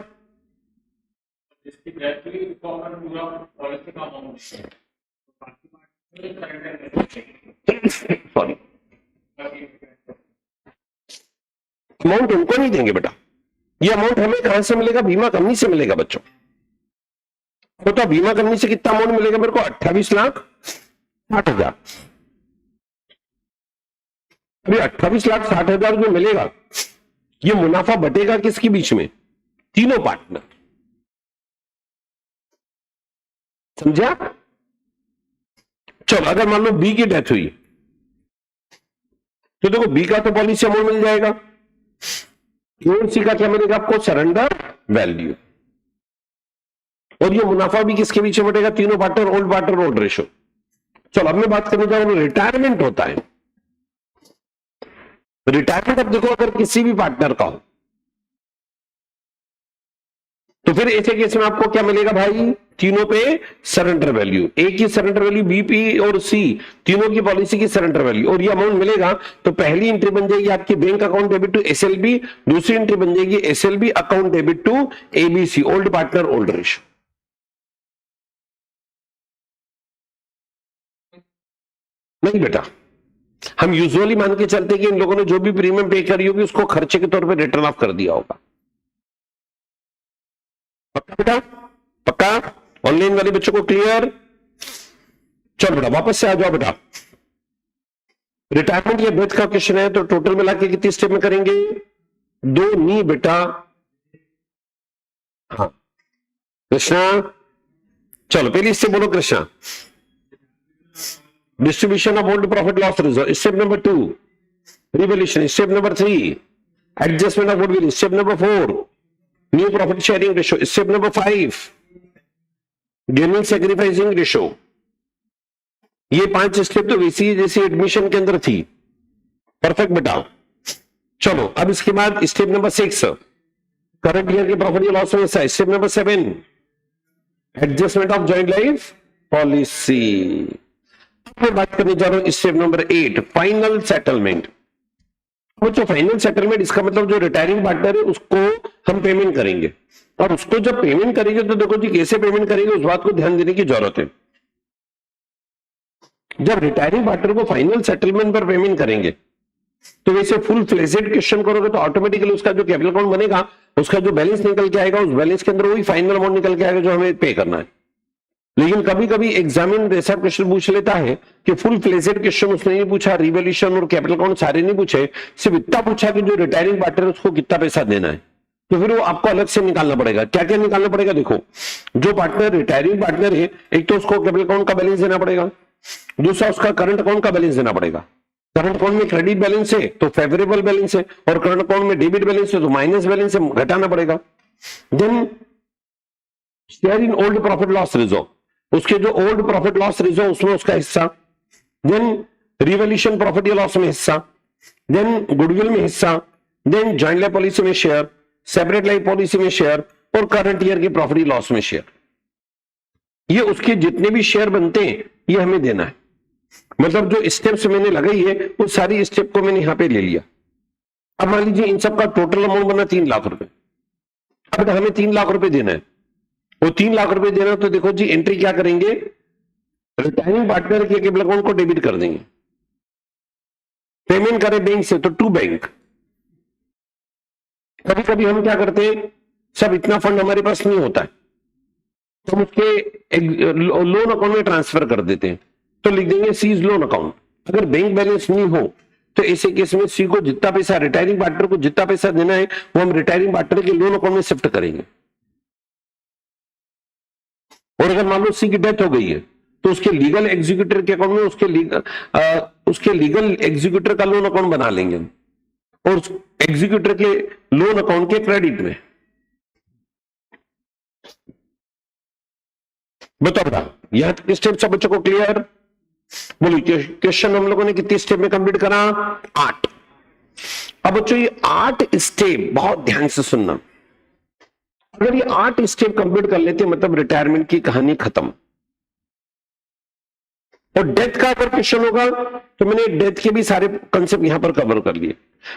सॉरी, अमाउंट उनको नहीं देंगे बेटा, ये अमाउंट हमें कहां से मिलेगा? बीमा कंपनी से मिलेगा बच्चों। तो बीमा कंपनी से कितना अमाउंट मिलेगा मेरे को? 28,60,000। अभी 28,60,000 जो मिलेगा, ये मुनाफा बटेगा किसके बीच में? तीनों पार्टनर। समझा? चलो अगर मान लो बी की डेथ हुई तो देखो बी का तो पॉलिसी अमाउंट मिल जाएगा, और सी का क्या मिलेगा आपको? Surrender value. और ये मुनाफा भी किसके बीच में बटेगा? तीनों पार्टनर ओल्ड रेशो। चलो अब मैं बात करने जा रहा हूं, रिटायरमेंट होता है। रिटायरमेंट अब देखो अगर किसी भी पार्टनर का हो तो फिर ऐसे केस में आपको क्या मिलेगा भाई? तीनों पे सरेंडर वैल्यू, एक ही सरेंडर वैल्यू, बीपी और सी तीनों की पॉलिसी की सरेंडर वैल्यू, और ये अमाउंट मिलेगा। तो पहली एंट्री बन जाएगी आपकी bank account debit to SLB, दूसरी एंट्री बन जाएगी SLB account debit to ABC, old partner old ratio. नहीं बेटा, हम यूजुअली मान के चलते कि इन लोगों ने जो भी प्रीमियम पे करी होगी उसको खर्चे के तौर पे रिटर्न ऑफ कर दिया होगा। पक्का बेटा? पक्का? ऑनलाइन वाले बच्चों को क्लियर? चलो बेटा वापस से आ जाओ बेटा। रिटायरमेंट या डेथ का क्वेश्चन है तो टोटल मिला के कितनी स्टेप में करेंगे? 2 नहीं बेटा। हाँ कृष्णा, चलो पहली स्टेप बोलो Krishna. Distribution of old profit loss reserve, step number 2 revaluation, step number 3 adjustment of goodwill, step number 4 new profit sharing ratio, step number 5 gaining sacrificing ratio. ये 5 स्टेप तो वैसी जैसी एडमिशन के अंदर थी। परफेक्ट बेटा। चलो अब इसके बाद स्टेप नंबर 6 करंट ईयर के प्रॉफिट या लॉस में हिस्सा, step number 7 adjustment of joint life policy. मैं बात करने जा रहा हूं स्टेप नंबर 8 फाइनल सेटलमेंट। जो फाइनल सेटलमेंट इसका मतलब जो रिटायरिंग पार्टनर है उसको हम पेमेंट करेंगे, और उसको जब पेमेंट करेंगे तो देखो जी कैसे पेमेंट करेंगे उस बात को ध्यान देने की जरूरत है। जब रिटायरिंग पार्टनर को फाइनल सेटलमेंट पर पेमेंट करेंगे तो वैसे फुल फ्लेजेड क्वेश्चन करोगे तो ऑटोमेटिकली उसका जो कैपिटल अकाउंट बनेगा, उसका जो बैलेंस निकल के आएगा, उस बैलेंस के अंदर वही फाइनल अमाउंट निकल के आएगा जो हमें पे करना है। लेकिन कभी कभी एग्जामिनर ऐसा क्वेश्चन पूछ लेता है कि फुल फ्लेजेड क्वेश्चन उसने नहीं पूछा, रिवैल्यूएशन और कैपिटल अकाउंट सारे नहीं पूछे, सिर्फ इतना पूछा कि जो रिटायरिंग पार्टनर है उसको कितना पैसा देना है, तो फिर वो आपको अलग से निकालना पड़ेगा। क्या क्या निकालना पड़ेगा? देखो, जो पार्टनर रिटायरिंग पार्टनर है, एक तो उसको कैपिटल अकाउंट का बैलेंस देना पड़ेगा, दूसरा उसका करंट अकाउंट का बैलेंस देना पड़ेगा। करंट अकाउंट में क्रेडिट बैलेंस है तो फेवरेबल बैलेंस है, और करंट अकाउंट में डेबिट बैलेंस है तो माइनस बैलेंस है, घटाना पड़ेगा। Then share in old profit loss reserve, उसके जो ओल्ड प्रॉफिट लॉस रिजर्व उसमें उसका हिस्सा, देन रिवैल्यूएशन प्रॉफिट या लॉस में हिस्सा, देन गुडविल में हिस्सा, देन जॉइंट लाइफ पॉलिसी में शेयर, सेपरेट लाइफ पॉलिसी में शेयर, और करंट ईयर के प्रॉफिट या लॉस में शेयर। ये उसके जितने भी शेयर बनते हैं ये हमें देना है। मतलब जो स्टेप्स मैंने लगाई है वो सारी स्टेप को मैंने यहां पे ले लिया। अब मान लीजिए इन सब का टोटल अमाउंट बना 3 लाख रुपए। अब हमें 3 लाख रुपए देना है, वो 3 लाख रुपए देना, तो देखो जी एंट्री क्या करेंगे, रिटायरिंग पार्टनर के कैपिटल अकाउंट को डेबिट कर देंगे। पेमेंट करें बैंक से तो टू बैंक। कभी कभी हम क्या करते हैं, सब इतना फंड हमारे पास नहीं होता है तो हम उसके लोन अकाउंट में ट्रांसफर कर देते हैं, तो लिख देंगे सीज लोन अकाउंट। अगर बैंक बैलेंस नहीं हो तो ऐसे केस में सी को जितना पैसा, रिटायरिंग पार्टनर को जितना पैसा देना है वो हम रिटायरिंग पार्टनर के लोन अकाउंट में शिफ्ट करेंगे। और अगर मान लो सी की डेथ हो गई है तो उसके लीगल एग्जीक्यूटर के अकाउंट में उसके लीगल एग्जीक्यूटर का लोन अकाउंट बना लेंगे, और एग्जीक्यूटर के लोन अकाउंट के क्रेडिट में। बताओ बेटा, यहां तक स्टेप सब बच्चों को क्लियर? बोलिए क्वेश्चन हम लोगों ने कितनी स्टेप में कंप्लीट करा? 8। अब बच्चों ये 8 स्टेप बहुत ध्यान से सुनना। अगर ये 8 स्टेप कंप्लीट कर लेते मतलब रिटायरमेंट की कहानी खत्म। और डेथ का अगर क्वेश्चन होगा तो मैंने डेथ के भी सारे कंसेप्ट यहां पर कवर कर लिए।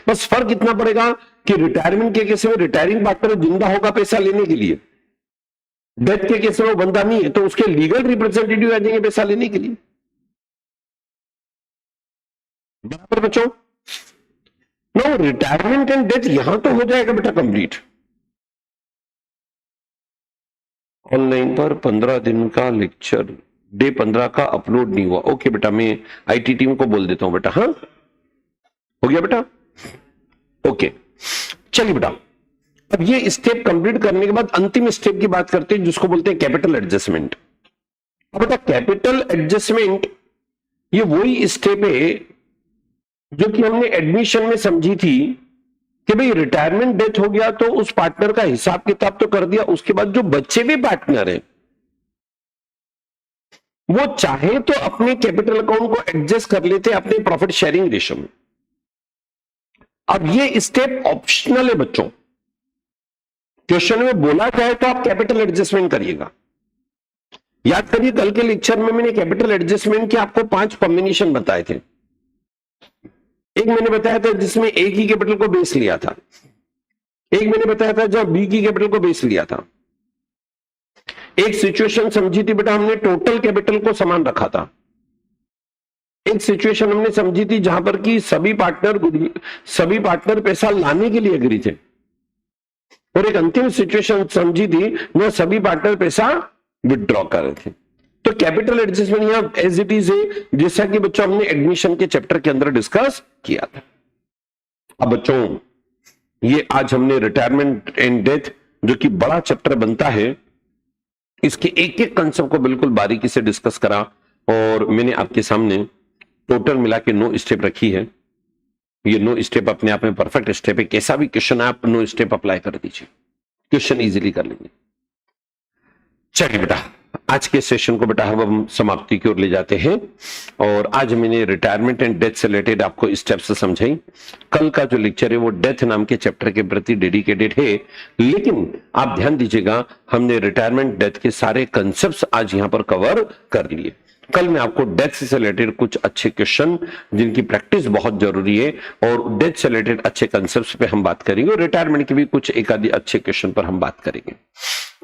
बस फर्क इतना पड़ेगा कि रिटायरमेंट के केस में रिटायरिंग पार्टनर जिंदा होगा पैसा लेने के लिए, डेथ के केस में वो बंदा नहीं है तो उसके लीगल रिप्रेजेंटेटिव आ जाएंगे पैसा लेने के लिए। बराबर बच्चों? नो, रिटायरमेंट एंड डेथ यहां तो हो जाएगा बेटा कंप्लीट। ऑनलाइन पर 15 दिन का लेक्चर डे 15 का अपलोड नहीं हुआ। ओके बेटा, मैं आईटी टीम को बोल देता हूं बेटा। हाँ हो गया बेटा? ओके चलिए बेटा, अब ये स्टेप कंप्लीट करने के बाद अंतिम स्टेप की बात करते हैं जिसको बोलते हैं कैपिटल एडजस्टमेंट। अब बेटा कैपिटल एडजस्टमेंट ये वही स्टेप है जो कि हमने एडमिशन में समझी थी कि भाई रिटायरमेंट डेथ हो गया तो उस पार्टनर का हिसाब किताब तो कर दिया, उसके बाद जो बच्चे भी पार्टनर है वो चाहे तो अपने कैपिटल अकाउंट को एडजस्ट कर लेते हैं अपने प्रॉफिट शेयरिंग रेशियो में। अब ये स्टेप ऑप्शनल है बच्चों, क्वेश्चन में बोला जाए तो आप कैपिटल एडजस्टमेंट करिएगा। याद करिए कल के लेक्चर में मैंने कैपिटल एडजस्टमेंट के आपको 5 कॉम्बिनेशन बताए थे। एक मैंने बताया था जिसमें ए की कैपिटल को बेस लिया था, एक मैंने बताया था जब बी की कैपिटल को बेस लिया था, एक सिचुएशन समझी थी बेटा हमने टोटल कैपिटल को समान रखा था, एक सिचुएशन हमने समझी थी जहां पर कि सभी पार्टनर पैसा लाने के लिए एग्री थे, और एक अंतिम सिचुएशन समझी थी ना, सभी पार्टनर पैसा विथड्रॉ कर रहे थे। तो कैपिटल एडजस्टमेंट यहां एज इट इज है, जैसा कि बच्चों हमने एडमिशन के चैप्टर के अंदर डिस्कस किया था। अब बच्चों ये आज हमने रिटायरमेंट एंड डेथ जो कि बड़ा चैप्टर बनता है, इसके एक एक कंसेप्ट को बिल्कुल बारीकी से डिस्कस करा और मैंने आपके सामने टोटल मिला के 9 स्टेप रखी है। ये 9 स्टेप अपने आप में परफेक्ट स्टेप है, कैसा भी क्वेश्चन आप 9 स्टेप अप्लाई कर दीजिए, क्वेश्चन इजीली कर लेंगे। चलिए बेटा आज के सेशन को बेटा हम समाप्ति की ओर ले जाते हैं और आज मैंने रिटायरमेंट एंड डेथ से रिलेटेड आपको स्टेप से समझाई। कल का जो लेक्चर है वो डेथ नाम के चैप्टर के प्रति डेडिकेटेड है, लेकिन आप ध्यान दीजिएगा हमने रिटायरमेंट डेथ के सारे कंसेप्ट्स आज यहां पर कवर कर लिए। कल मैं आपको डेथ से रिलेटेड कुछ अच्छे क्वेश्चन जिनकी प्रैक्टिस बहुत जरूरी है और डेथ से रिलेटेड अच्छे कंसेप्ट्स पे हम बात करेंगे और रिटायरमेंट के भी कुछ एक आधे अच्छे क्वेश्चन पर हम बात करेंगे।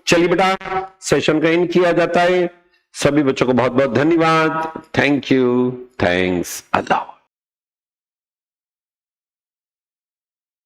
चलिए बेटा सेशन का एंड किया जाता है। सभी बच्चों को बहुत बहुत धन्यवाद। Thank you, thanks Allah.